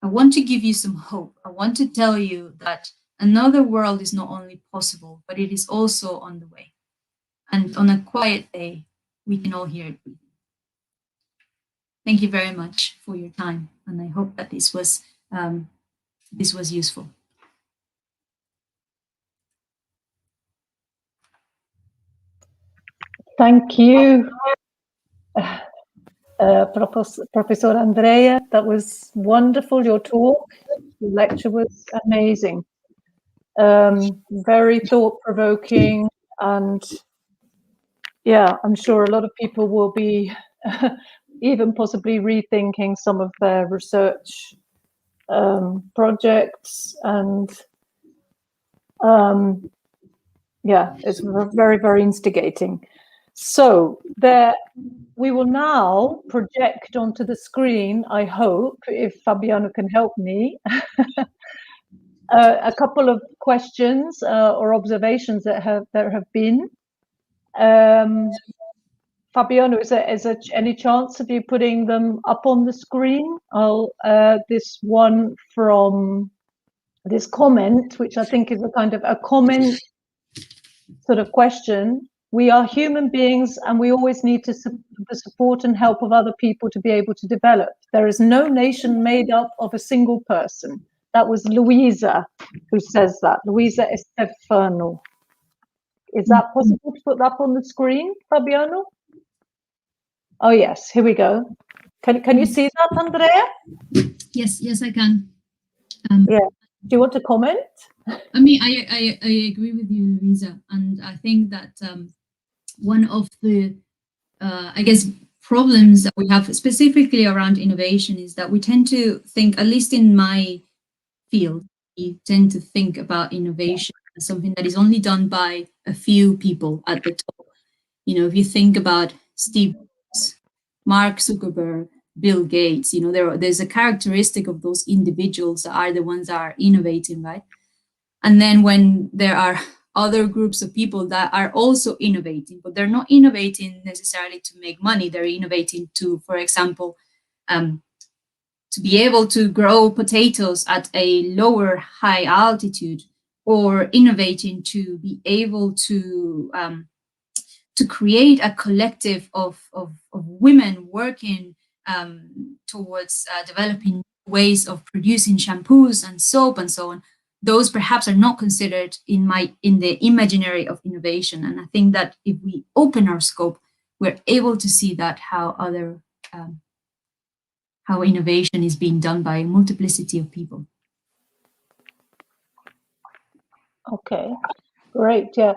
S4: I want to give you some hope. I want to tell you that another world is not only possible, but it is also on the way. And on a quiet day, we can all hear it breathing. Thank you very much for your time, and I hope that this was useful.
S2: Thank you, Professor Andrea. That was wonderful, your talk. The lecture was amazing. Very thought-provoking, and yeah, I'm sure a lot of people will be even possibly rethinking some of their research projects, and yeah, it's very, very instigating. So we will now project onto the screen, I hope, if Fabiano can help me, a couple of questions or observations that have been. Fabiano, is there any chance of you putting them up on the screen? This one from this comment, which I think is a kind of a comment sort of question. We are human beings and we always need the support and help of other people to be able to develop. There is no nation made up of a single person. That was Luisa who says that, Luisa Estefano. Is that possible to put that up on the screen, Fabiano? Oh yes, here we go. Can you see that, Andrea?
S4: Yes, I can.
S2: Yeah. Do you want to comment?
S4: I mean, I agree with you, Luisa, and I think that one of the, I guess, problems that we have specifically around innovation is that we tend to think, at least in my field, we tend to think about innovation as something that is only done by a few people at the top. You know, if you think about Steve Jobs, Mark Zuckerberg, Bill Gates, you know, there's a characteristic of those individuals that are the ones that are innovating, right? And then when there are other groups of people that are also innovating, but they're not innovating necessarily to make money, they're innovating to, for example, to be able to grow potatoes at a lower high altitude, or innovating to be able to create a collective of women working towards developing ways of producing shampoos and soap and so on. Those perhaps are not considered in the imaginary of innovation. And I think that if we open our scope, we're able to see that how innovation is being done by a multiplicity of people.
S2: Okay, great. Yeah.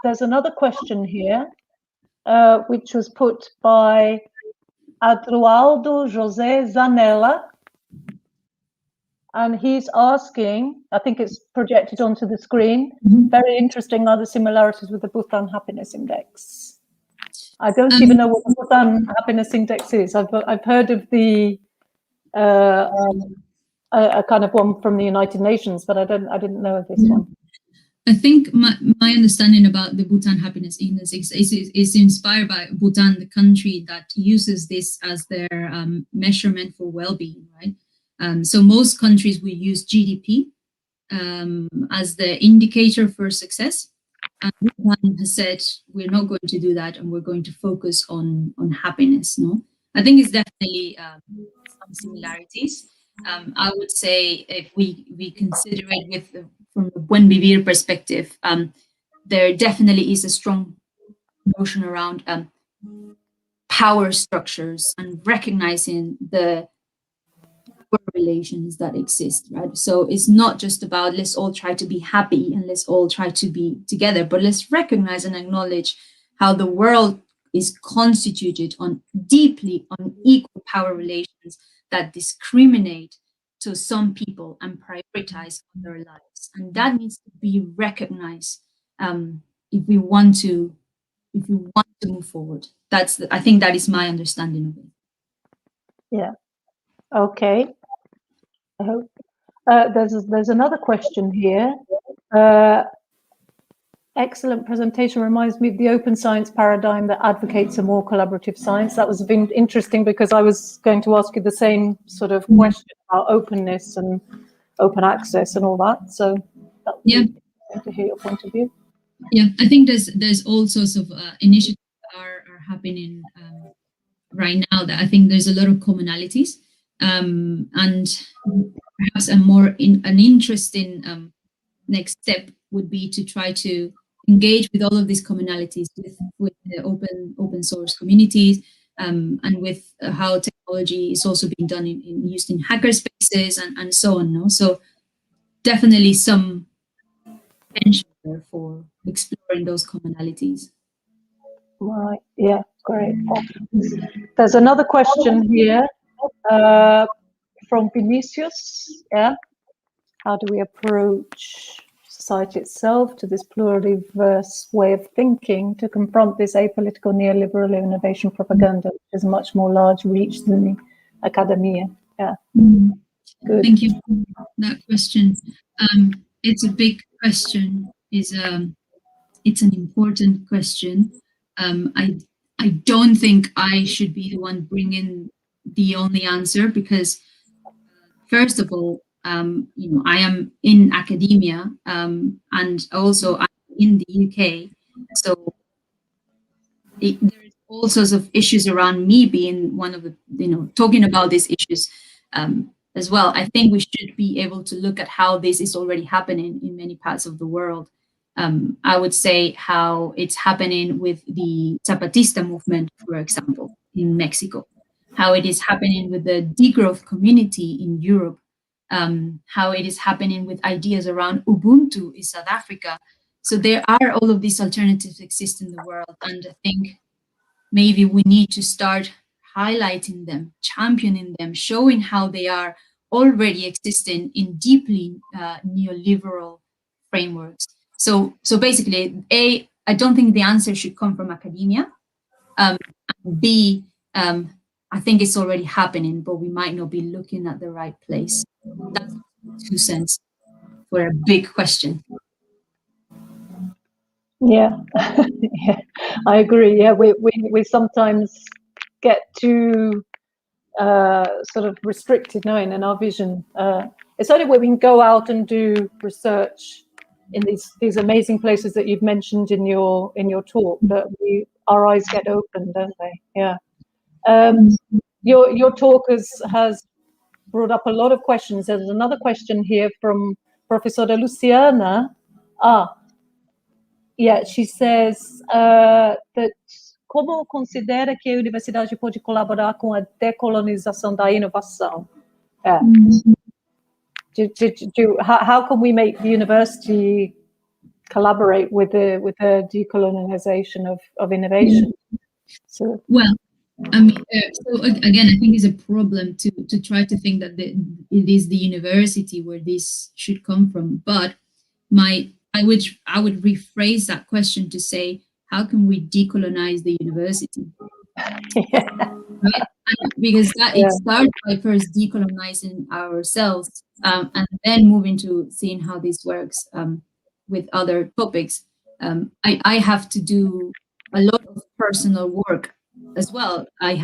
S2: There's another question here, which was put by Adrualdo José Zanella. And he's asking, I think it's projected onto the screen, very interesting, are the similarities with the Bhutan Happiness Index? I don't even know what the Bhutan Happiness Index is. I've heard of the a kind of one from the United Nations, but I didn't know of this one.
S4: I think my understanding about the Bhutan Happiness Index is inspired by Bhutan, the country that uses this as their measurement for well-being, right? So most countries will use GDP as the indicator for success. And Bhutan has said, we're not going to do that, and we're going to focus on happiness. No, I think it's definitely some similarities. I would say if we consider it from the Buen Vivir perspective, there definitely is a strong notion around power structures and recognizing the relations that exist, right? So it's not just about let's all try to be happy and let's all try to be together, but let's recognize and acknowledge how the world is constituted on deeply unequal power relations that discriminate to some people and prioritize other lives, and that needs to be recognized if we want to move forward. I think that is my understanding of it.
S2: Yeah. Okay. I hope there's another question here. Excellent presentation, reminds me of the open science paradigm that advocates a more collaborative science. That was interesting because I was going to ask you the same sort of question about openness and open access and all that. So that would be interesting to hear your point of view.
S4: Yeah, I think there's all sorts of initiatives that are happening right now that I think there's a lot of commonalities, and perhaps an interesting next step would be to try to engage with all of these commonalities with the open source communities, and with how technology is also being done used in hacker spaces and so on. No? So definitely some potential there for exploring those commonalities.
S2: Right, yeah, great. There's another question here from Vinicius. Yeah, how do we approach society itself to this pluriverse way of thinking to confront this apolitical neoliberal innovation propaganda, which has much more large reach than the academia? Yeah. Good.
S4: Thank you for that question. It's a big question. It's an important question. I don't think I should be the one bringing the only answer, because first of all, I am in academia, and also I'm in the UK, so there's all sorts of issues around me being one of the, talking about these issues as well. I think we should be able to look at how this is already happening in many parts of the world. I would say how it's happening with the Zapatista movement, for example, in Mexico, how it is happening with the degrowth community in Europe, how it is happening with ideas around Ubuntu in South Africa. So there are all of these alternatives exist in the world, and I think maybe we need to start highlighting them, championing them, showing how they are already existing in deeply neoliberal frameworks. So basically, A, I don't think the answer should come from academia. And B, I think it's already happening, but we might not be looking at the right place. That's 2 cents for a big question.
S2: Yeah, yeah, I agree. Yeah, we sometimes get too sort of restricted, in our vision. It's only when we can go out and do research in these amazing places that you've mentioned in your talk that our eyes get open, don't they? Yeah. Your talk has brought up a lot of questions. There's another question here from Professora Luciana. Yeah, she says that como considera que a universidade pode colaborar com a decolonização da inovação? How can we make the university collaborate with the decolonization of innovation? So,
S4: well, I mean, so again, I think it's a problem to try to think that it is the university where this should come from. But I would rephrase that question to say, how can we decolonize the university?
S2: Yeah.
S4: Right? Because it starts by first decolonizing ourselves, and then moving to seeing how this works with other topics. I have to do a lot of personal work as well. I've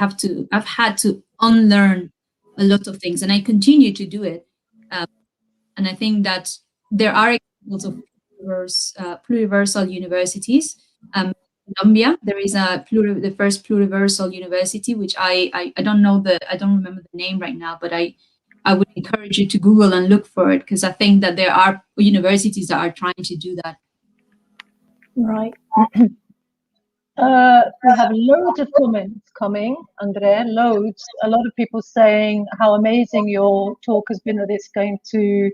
S4: had to unlearn a lot of things, and I continue to do it. And I think that there are examples of pluriversal universities. Colombia, there is the first pluriversal university, which I don't remember the name right now, but I would encourage you to Google and look for it, because I think that there are universities that are trying to do that.
S2: Right. We have loads of comments coming, Andrea, loads. A lot of people saying how amazing your talk has been, that it's going to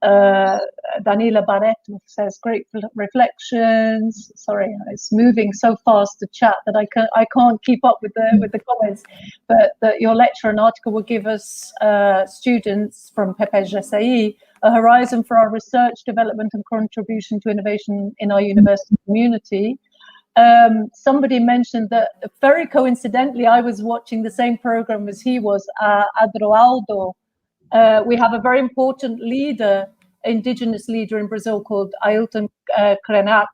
S2: Danila Barreto says great reflections. Sorry, it's moving so fast, the chat, that I can't keep up with the comments. But that your lecture and article will give us students from PPGCI a horizon for our research, development, and contribution to innovation in our university community. Somebody mentioned that very coincidentally, I was watching the same program as he was, Adroaldo. We have a very important leader, indigenous leader in Brazil called Ailton Krenak,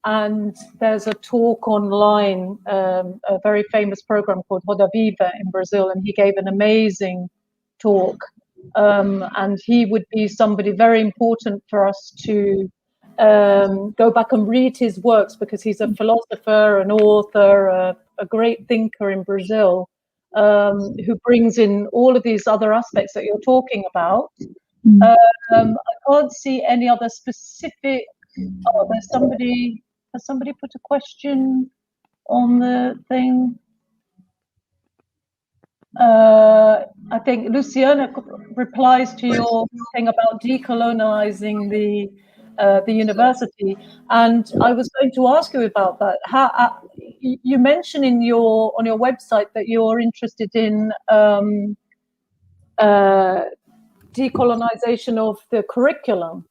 S2: and there's a talk online, a very famous program called Roda Viva in Brazil, and he gave an amazing talk, and he would be somebody very important for us to go back and read his works, because he's a philosopher, an author, a great thinker in Brazil, who brings in all of these other aspects that you're talking about. I can't see any other specific Oh, has somebody put a question on the thing? I think Luciana replies to your thing about decolonizing the university, and I was going to ask you about that. How you mentioned on your website that you're interested in decolonization of the curriculum,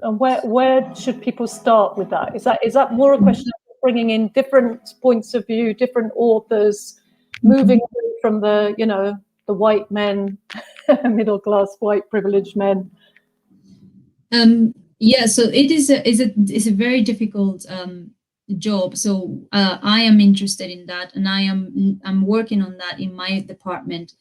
S2: and where should people start with that? Is that more a question of bringing in different points of view, different authors, moving away from the white men, middle class white privileged men?
S4: Yeah, so it's a very difficult job. So I am interested in that, and I'm working on that in my department.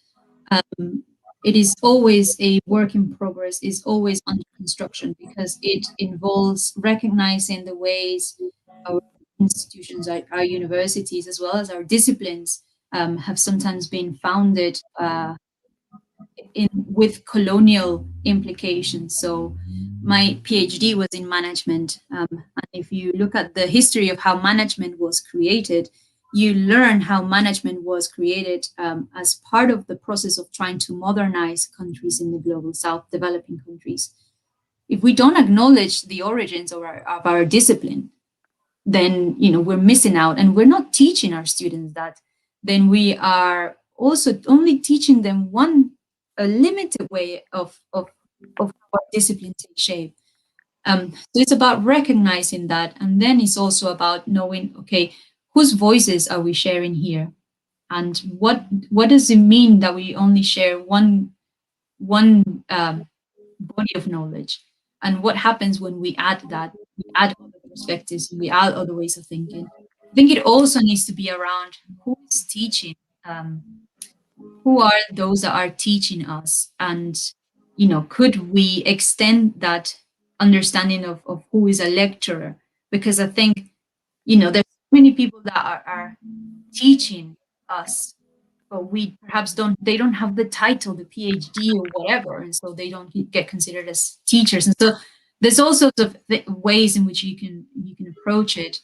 S4: It is always a work in progress, is always under construction, because it involves recognizing the ways our institutions, our universities, as well as our disciplines, have sometimes been founded with colonial implications. So my PhD was in management. And if you look at the history of how management was created, you learn how management was created as part of the process of trying to modernize countries in the global south, developing countries. If we don't acknowledge the origins of our discipline, then we're missing out, and we're not teaching our students that. Then we are also only teaching them a limited way of what discipline takes shape. So it's about recognizing that, and then it's also about knowing, okay, whose voices are we sharing here, and what does it mean that we only share one body of knowledge, and what happens when we add that, we add other perspectives, we add other ways of thinking. I think it also needs to be around who is teaching, who are those that are teaching us, and could we extend that understanding of who is a lecturer? Because I think there's many people that are teaching us, but we perhaps they don't have the title, the PhD or whatever, and so they don't get considered as teachers. And so there's all sorts of ways in which you can approach it.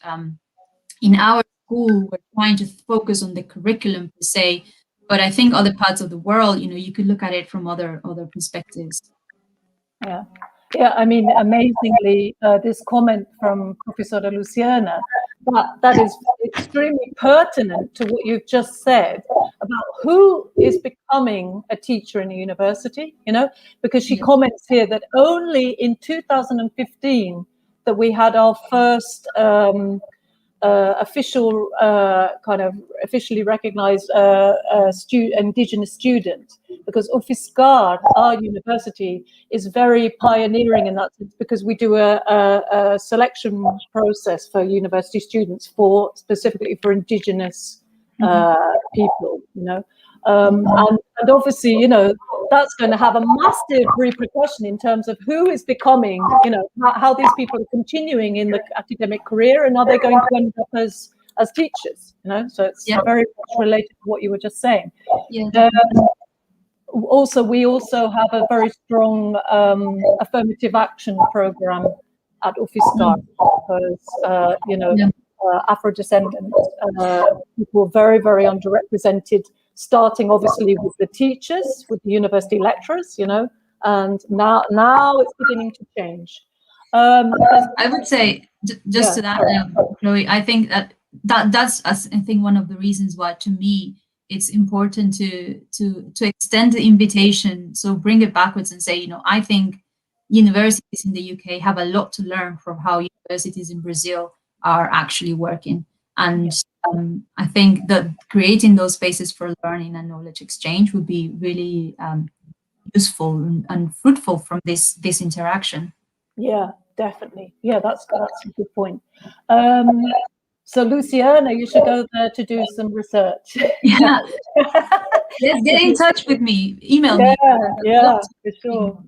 S4: In our school, we're trying to focus on the curriculum per se, but I think other parts of the world, you could look at it from other perspectives.
S2: Yeah. I mean, amazingly, this comment from Professor Luciana, that is extremely pertinent to what you've just said about who is becoming a teacher in a university, because she comments here that only in 2015 that we had our first officially recognized indigenous student, because UFSCar, our university, is very pioneering in that sense, because we do a selection process for university students specifically for indigenous people, and obviously, that's going to have a massive repercussion in terms of who is becoming, how these people are continuing in the academic career, and are they going to end up as teachers, So it's very much related to what you were just saying. We also have a very strong affirmative action program at UFSCar, because Afro-descendant people are very, very underrepresented, starting obviously with the teachers, with the university lecturers, and now it's beginning to change.
S4: I would say, just to that, Chloe, I think that's I think one of the reasons why, to me, it's important to extend the invitation, so bring it backwards and say, I think universities in the UK have a lot to learn from how universities in Brazil are actually working. And I think that creating those spaces for learning and knowledge exchange would be really useful and fruitful from this interaction.
S2: Yeah, definitely. Yeah, that's a good point. So Luciana, you should go there to do some research.
S4: Yeah. Yes, get in touch with me. Email me.
S2: Yeah, for sure.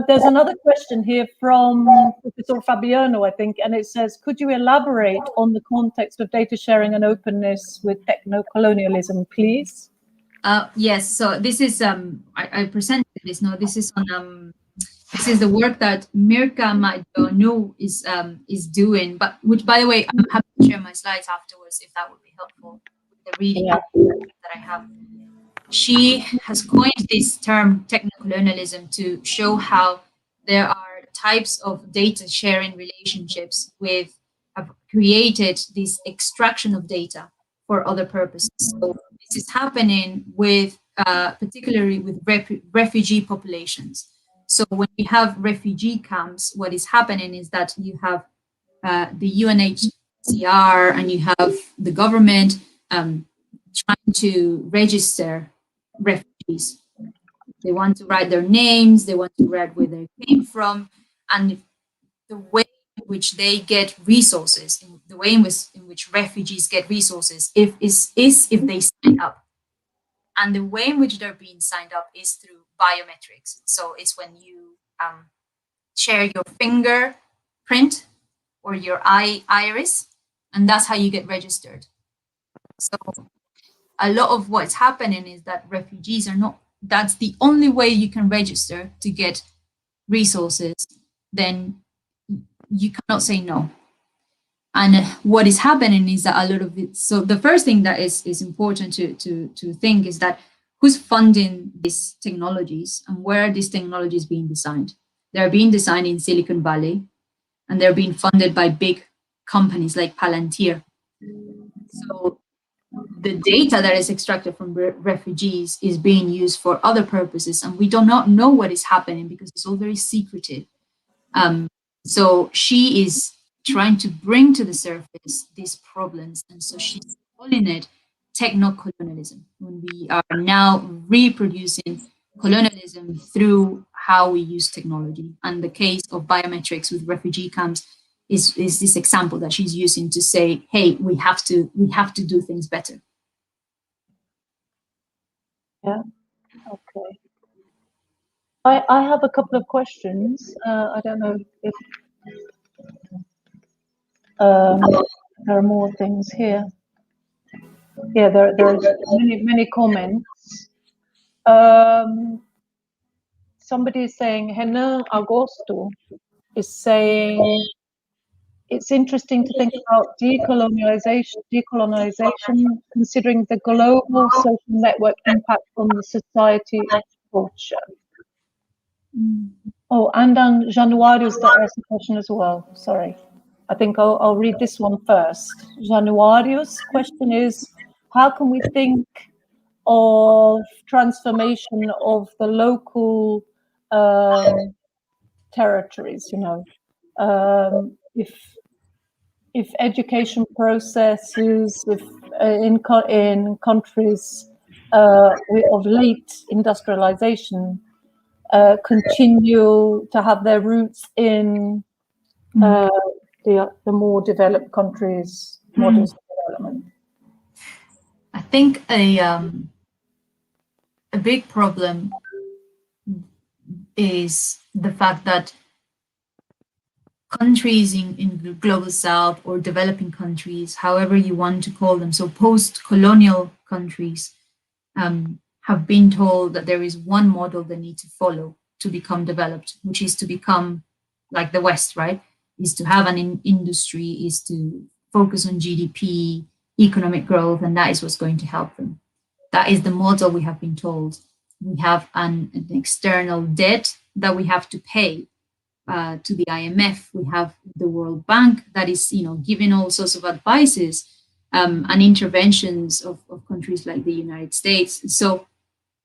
S2: There's another question here from Professor Fabiano, I think, and it says, could you elaborate on the context of data sharing and openness with techno-colonialism, please?
S4: Yes, so this is, I presented this, this is on This is the work that Mirka Majonu is doing, but which, by the way, I'm happy to share my slides afterwards if that would be helpful with the reading that I have. She has coined this term technocolonialism to show how there are types of data sharing relationships with have created this extraction of data for other purposes. So this is happening with particularly with refugee populations. So when you have refugee camps, what is happening is that you have the UNHCR and you have the government trying to register refugees. They want to write their names, they want to write where they came from, and the way in which they get resources, the way in which refugees get resources is if they sign up. And the way in which they're being signed up is through biometrics. So it's when you share your fingerprint or your iris, and that's how you get registered. So a lot of what's happening is that refugees are not, that's the only way you can register to get resources, then you cannot say no. And what is happening is that a lot of it, so the first thing that is important to think is that who's funding these technologies and where are these technologies being designed? They're being designed in Silicon Valley and they're being funded by big companies like Palantir. So the data that is extracted from refugees is being used for other purposes, and we do not know what is happening because it's all very secretive. So she is trying to bring to the surface these problems, and so she's calling it techno-colonialism, when we are now reproducing colonialism through how we use technology. And the case of biometrics with refugee camps is this example that she's using to say, hey, we have to do things better.
S2: Yeah, okay. I have a couple of questions. I don't know if there are more things here. Yeah, there's many comments. Somebody is saying, Renan Agosto is saying, it's interesting to think about decolonization, considering the global social network impact on the society and culture. Oh, and on Januário's that asked a question as well. Sorry. I think I'll read this one first. Januário's question is, how can we think of transformation of the local territories, you know, if education processes in countries of late industrialization continue to have their roots in the more developed countries' models of development.
S4: I think a big problem is the fact that countries in the global south or developing countries, however you want to call them, so post-colonial countries, have been told that there is one model they need to follow to become developed, which is to become like the West, right? Is to have an industry, is to focus on GDP, economic growth, and that is what's going to help them. That is the model we have been told. We have an external debt that we have to pay to the IMF. We have the World Bank that is, you know, giving all sorts of advices and interventions of countries like the United States. So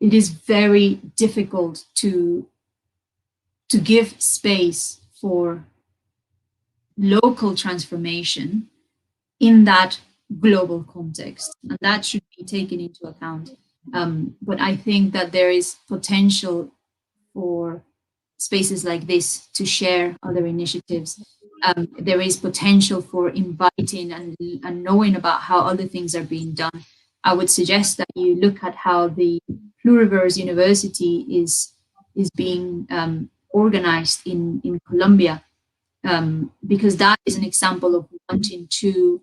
S4: it is very difficult to give space for local transformation in that global context, and that should be taken into account. But I think that there is potential for spaces like this to share other initiatives. There is potential for inviting and knowing about how other things are being done. I would suggest that you look at how the Pluriverse University is being organized in Colombia, because that is an example of wanting to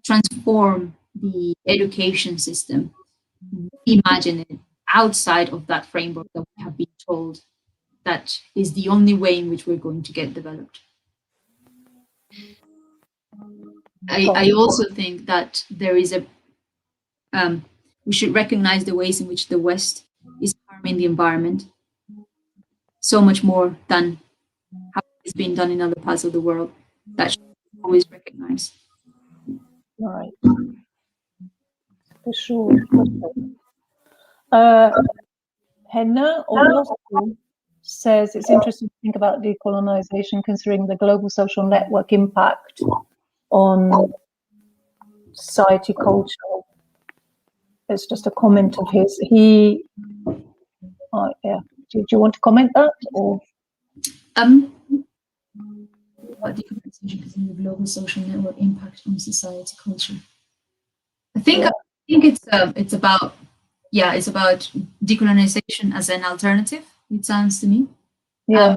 S4: transform the education system, imagine it outside of that framework that we have been told that is the only way in which we're going to get developed. I also think that there is we should recognize the ways in which the West is harming the environment so much more than how it's been done in other parts of the world. That should be always recognized.
S2: Right. For sure. Henna Orlowski says it's interesting to think about decolonization considering the global social network impact on society, culture. It's just a comment of his. Yeah. Do you want to comment that or?
S4: What decolonization considering the global social network impact on society, culture? I think it's about decolonization as an alternative. It sounds to me.
S2: Yeah.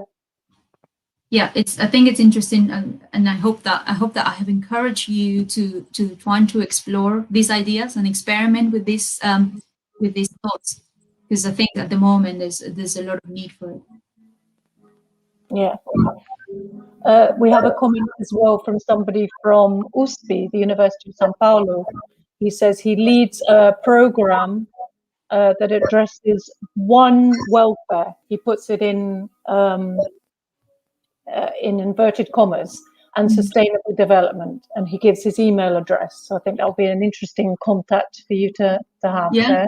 S4: I think it's interesting, and I hope that I have encouraged you to try to explore these ideas and experiment with these thoughts, because I think at the moment there's a lot of need for it.
S2: Yeah. We have a comment as well from somebody from USP, the University of Sao Paulo. He says he leads a program that addresses one welfare. He puts it in inverted commas, and sustainable development, and he gives his email address. So I think that'll be an interesting contact for you to have there.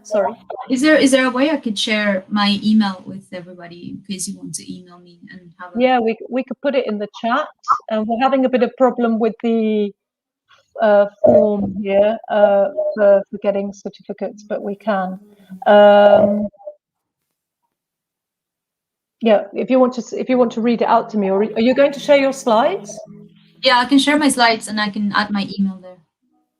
S2: Sorry.
S4: Is there a way I could share my email with everybody in case you want to email me and have a...
S2: Yeah, we could put it in the chat. And we're having a bit of problem with the form here for getting certificates, but we can. Yeah, if you want to read it out to me, or are you going to share your slides?
S4: Yeah, I can share my slides and I can add my email there.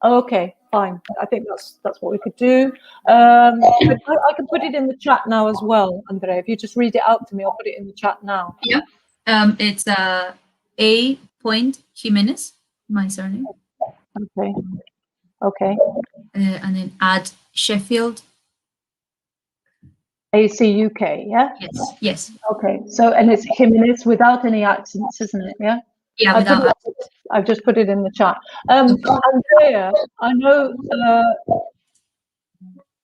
S2: Okay, fine. I think that's what we could do. But I can put it in the chat now as well, Andrea. If you just read it out to me, I'll put it in the chat now.
S4: Yeah. It's A. Jimenez, my surname.
S2: Okay.
S4: And then add Sheffield.
S2: ACUK, yeah?
S4: Yes.
S2: Okay, so, and it's Jimenez without any accents, isn't it? Yeah?
S4: Yeah, without accents.
S2: I've just put it in the chat. Andrea, I know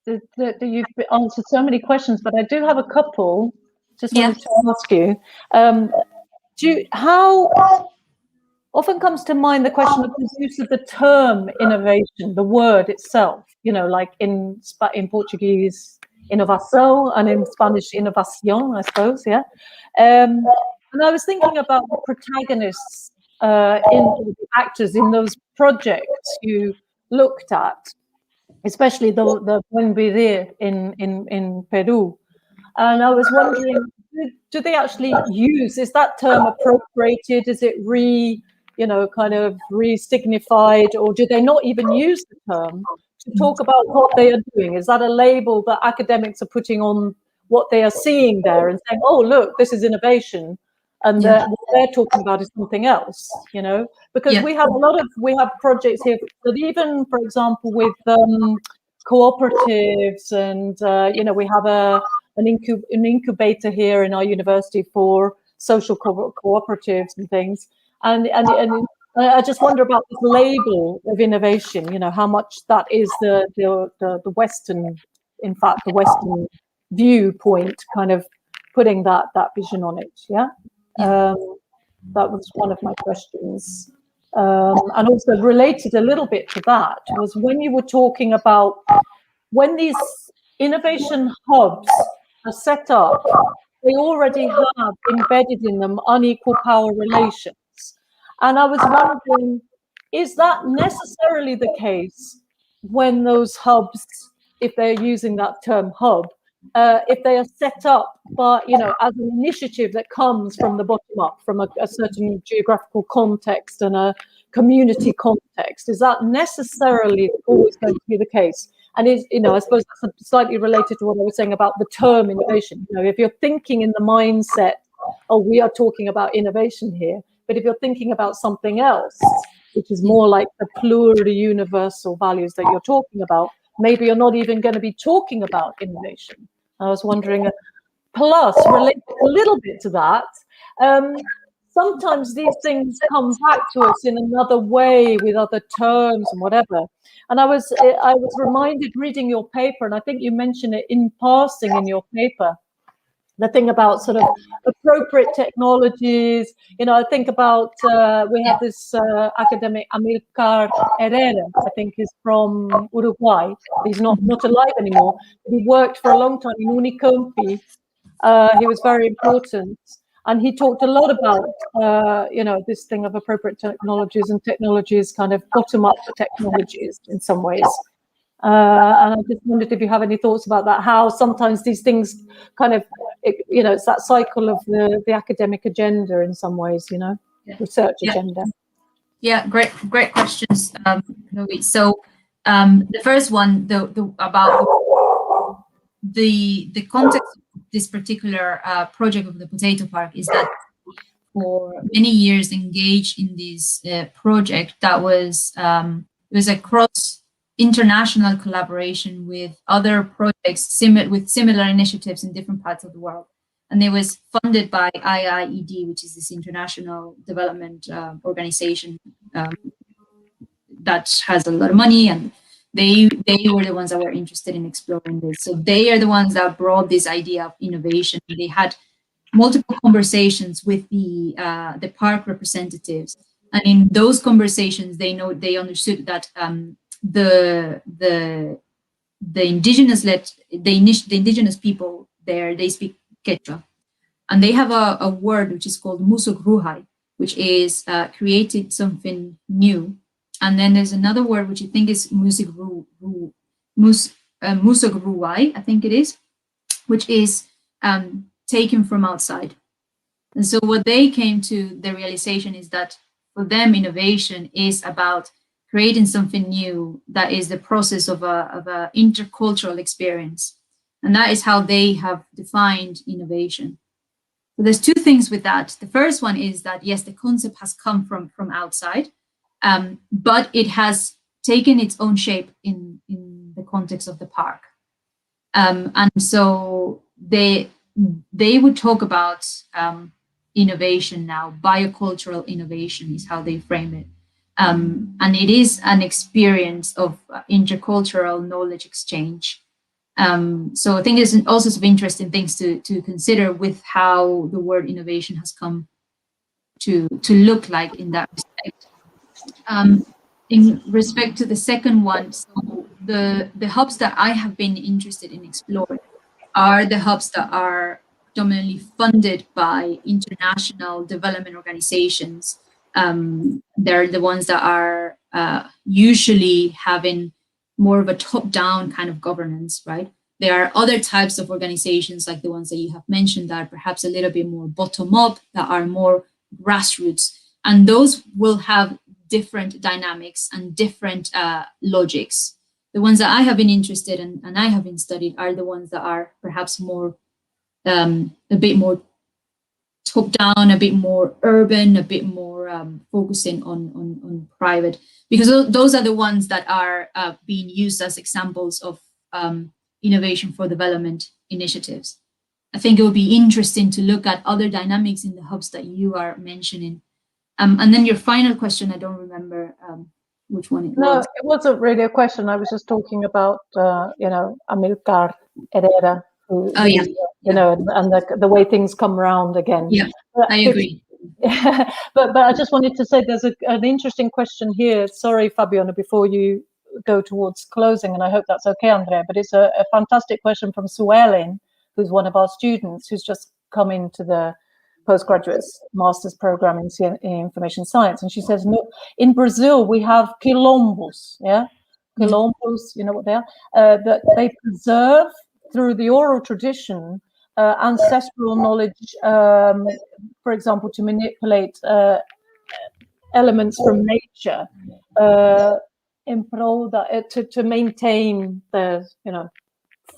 S2: that you've answered so many questions, but I do have a couple. Just wanted to ask you. How often comes to mind the question of the use of the term innovation, the word itself, like in Portuguese, inovação, and in Spanish, innovación, I suppose, yeah? And I was thinking about the protagonists, the actors in those projects you looked at, especially the Buen Vivir in Peru. And I was wondering, do they actually is that term appropriated? Is it kind of re-signified, or do they not even use the term to talk about what they are doing? Is that a label that academics are putting on what they are seeing there and saying, oh, look, this is innovation, and what they're talking about is something else, because we have projects here that even, for example, with cooperatives and, we have an incubator here in our university for social cooperatives and things. And I just wonder about this label of innovation, how much that is the Western, in fact, the Western viewpoint, kind of putting that vision on it, yeah? That was one of my questions. And also related a little bit to that was when you were talking about when these innovation hubs are set up, they already have embedded in them unequal power relations. And I was wondering, is that necessarily the case when those hubs, if they're using that term hub, if they are set up by, as an initiative that comes from the bottom up, from a certain geographical context and a community context, is that necessarily always going to be the case? And I suppose that's slightly related to what I was saying about the term innovation. If you're thinking in the mindset, oh, we are talking about innovation here, but if you're thinking about something else, which is more like the pluri-universal values that you're talking about, maybe you're not even going to be talking about innovation. I was wondering plus, related a little bit to that, sometimes these things come back to us in another way with other terms and whatever. And I was reminded reading your paper, and I think you mentioned it in passing in your paper, the thing about sort of appropriate technologies. I think about, we have this academic, Amilcar Herrera, I think is from Uruguay. He's not alive anymore. He worked for a long time in Unicampi. He was very important. And he talked a lot about, this thing of appropriate technologies, and technologies kind of bottom-up technologies in some ways. And I just wondered if you have any thoughts about that, how sometimes these things kind of, it's that cycle of the academic agenda in some ways, research agenda.
S4: Yeah, great questions, Louise. So the first one, about the context of this particular project of the Potato Park is that for many years engaged in this project that was it was a cross international collaboration with other projects with similar initiatives in different parts of the world. And it was funded by IIED, which is this international development organization that has a lot of money, and they were the ones that were interested in exploring this. So they are the ones that brought this idea of innovation. They had multiple conversations with the park representatives, and in those conversations, they understood that the indigenous people there, they speak Quechua, and they have a word which is called musogruhai, which is created something new. And then there's another word which I think is musogruai, I think it is, which is taken from outside. And so what they came to the realization is that for them, innovation is about creating something new that is the process of a intercultural experience. And that is how they have defined innovation. So there's two things with that. The first one is that, yes, the concept has come from outside, but it has taken its own shape in the context of the park. And so they would talk about innovation now. Biocultural innovation is how they frame it. And it is an experience of intercultural knowledge exchange. So I think there's also some interesting things to consider with how the word innovation has come to look like in that respect. In respect to the second one, so the hubs that I have been interested in exploring are the hubs that are dominantly funded by international development organizations. They're the ones that are usually having more of a top-down kind of governance, right? There are other types of organizations like the ones that you have mentioned that are perhaps a little bit more bottom-up, that are more grassroots, and those will have different dynamics and different logics. The ones that I have been interested in and I have been studied are the ones that are perhaps more, a bit more top-down, a bit more urban, a bit more focusing on private, because those are the ones that are being used as examples of innovation for development initiatives. I think it would be interesting to look at other dynamics in the hubs that you are mentioning. And then your final question, I don't remember which one it was.
S2: No, it wasn't really a question. I was just talking about, Amilcar Herrera, who, and the way things come around again.
S4: Yeah, I agree.
S2: But I just wanted to say there's an interesting question here. Sorry, Fabiana, before you go towards closing, and I hope that's okay, Andrea, but it's a fantastic question from Suellen, who's one of our students who's just come into the postgraduate master's program in information science. And she says, no, in Brazil, we have quilombos, quilombos, you know what they are? That they preserve through the oral tradition ancestral knowledge, for example, to manipulate elements from nature in pro that to maintain the,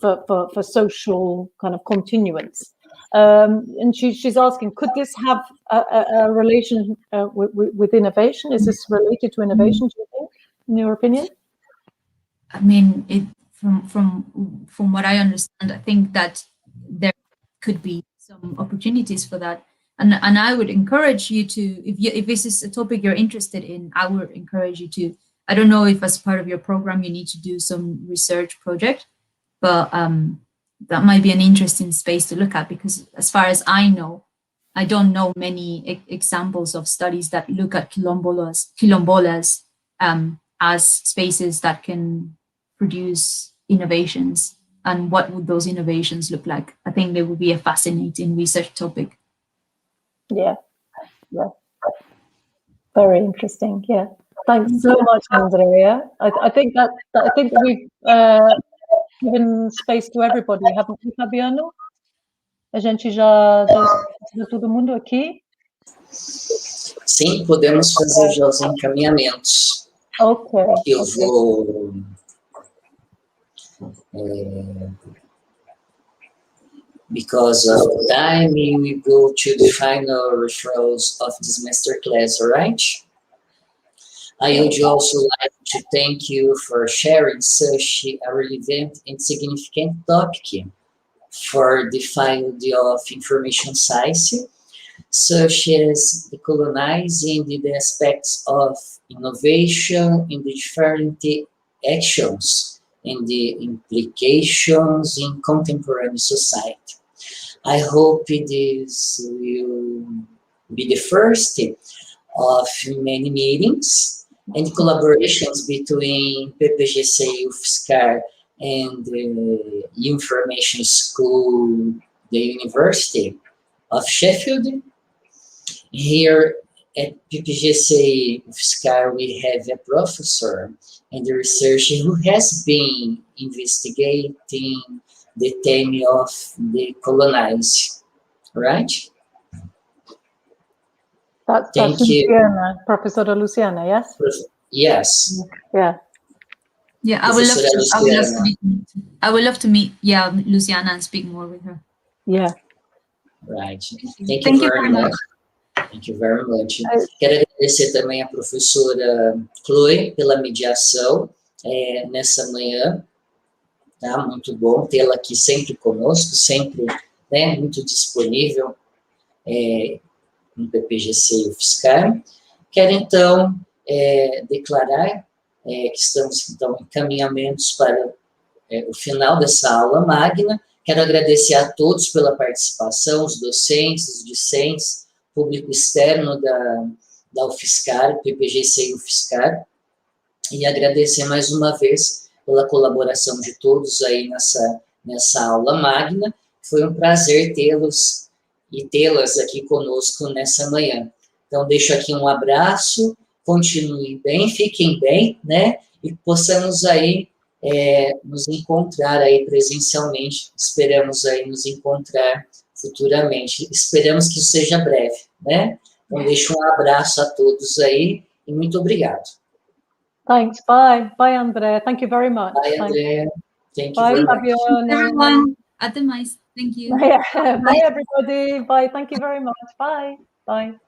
S2: for social kind of continuance. And she's asking, could this have a relation with innovation? Is this related to innovation, do you think, in your opinion?
S4: I mean, from what I understand, I think that could be some opportunities for that. And I would encourage you to, if this is a topic you're interested in, I would encourage you to, I don't know if as part of your program you need to do some research project, but that might be an interesting space to look at, because as far as I know, I don't know many examples of studies that look at quilombolas as spaces that can produce innovations, and what would those innovations look like. I think they would be a fascinating research topic.
S2: Yeah, very interesting. Yeah, thanks so much, Andrea. I think that we've given space to everybody, haven't we, Fabiano? A gente já deu todo mundo aqui.
S1: Sim, podemos fazer já os encaminhamentos.
S2: Ok.
S1: Eu vou... because of time, we go to the final referrals of this masterclass, all right? I would also like to thank you for sharing such a relevant and significant topic for the field of information science, such as decolonizing the aspects of innovation in the different actions and the implications in contemporary society. I hope this will be the first of many meetings and collaborations between PPGCI, UFSCar, and the Information School, the University of Sheffield. Here at PPGCI, UFSCar, we have a professor and a researcher who has been investigating the theme of the colonizing, right?
S2: That's Luciana, Professor Luciana, yes?
S1: Yes.
S2: Yeah.
S4: Yeah, I would love to meet Luciana and speak more with her.
S2: Yeah.
S1: Right. Thank you very much. Thank you very much. Quero agradecer também a professora Chloe pela mediação nessa manhã. Tá? Muito bom tê-la aqui sempre conosco, sempre, né, muito disponível no PPGCI e UFSCar. Quero, então, declarar que estamos, então, em encaminhamentos para o final dessa aula magna. Quero agradecer a todos pela participação, os docentes, os discentes, público externo da UFSCar, PPGCI e UFSCar, e agradecer mais uma vez pela colaboração de todos aí nessa aula magna. Foi um prazer tê-los e tê-las aqui conosco nessa manhã. Então, deixo aqui um abraço, continuem bem, fiquem bem, né? E possamos aí nos encontrar aí presencialmente. Esperamos aí nos encontrar futuramente. Esperamos que isso seja breve, né? Então, deixo um abraço a todos aí e muito obrigado.
S2: Thanks. Bye. Bye, Andrea. Thank you very much.
S1: Bye, Andrea. Thank you
S2: Bye,
S1: very
S2: Fabiano.
S1: much.
S4: Everyone. Até mais. Thank you.
S2: Bye, everybody. Bye. Thank you very much. Bye. Bye.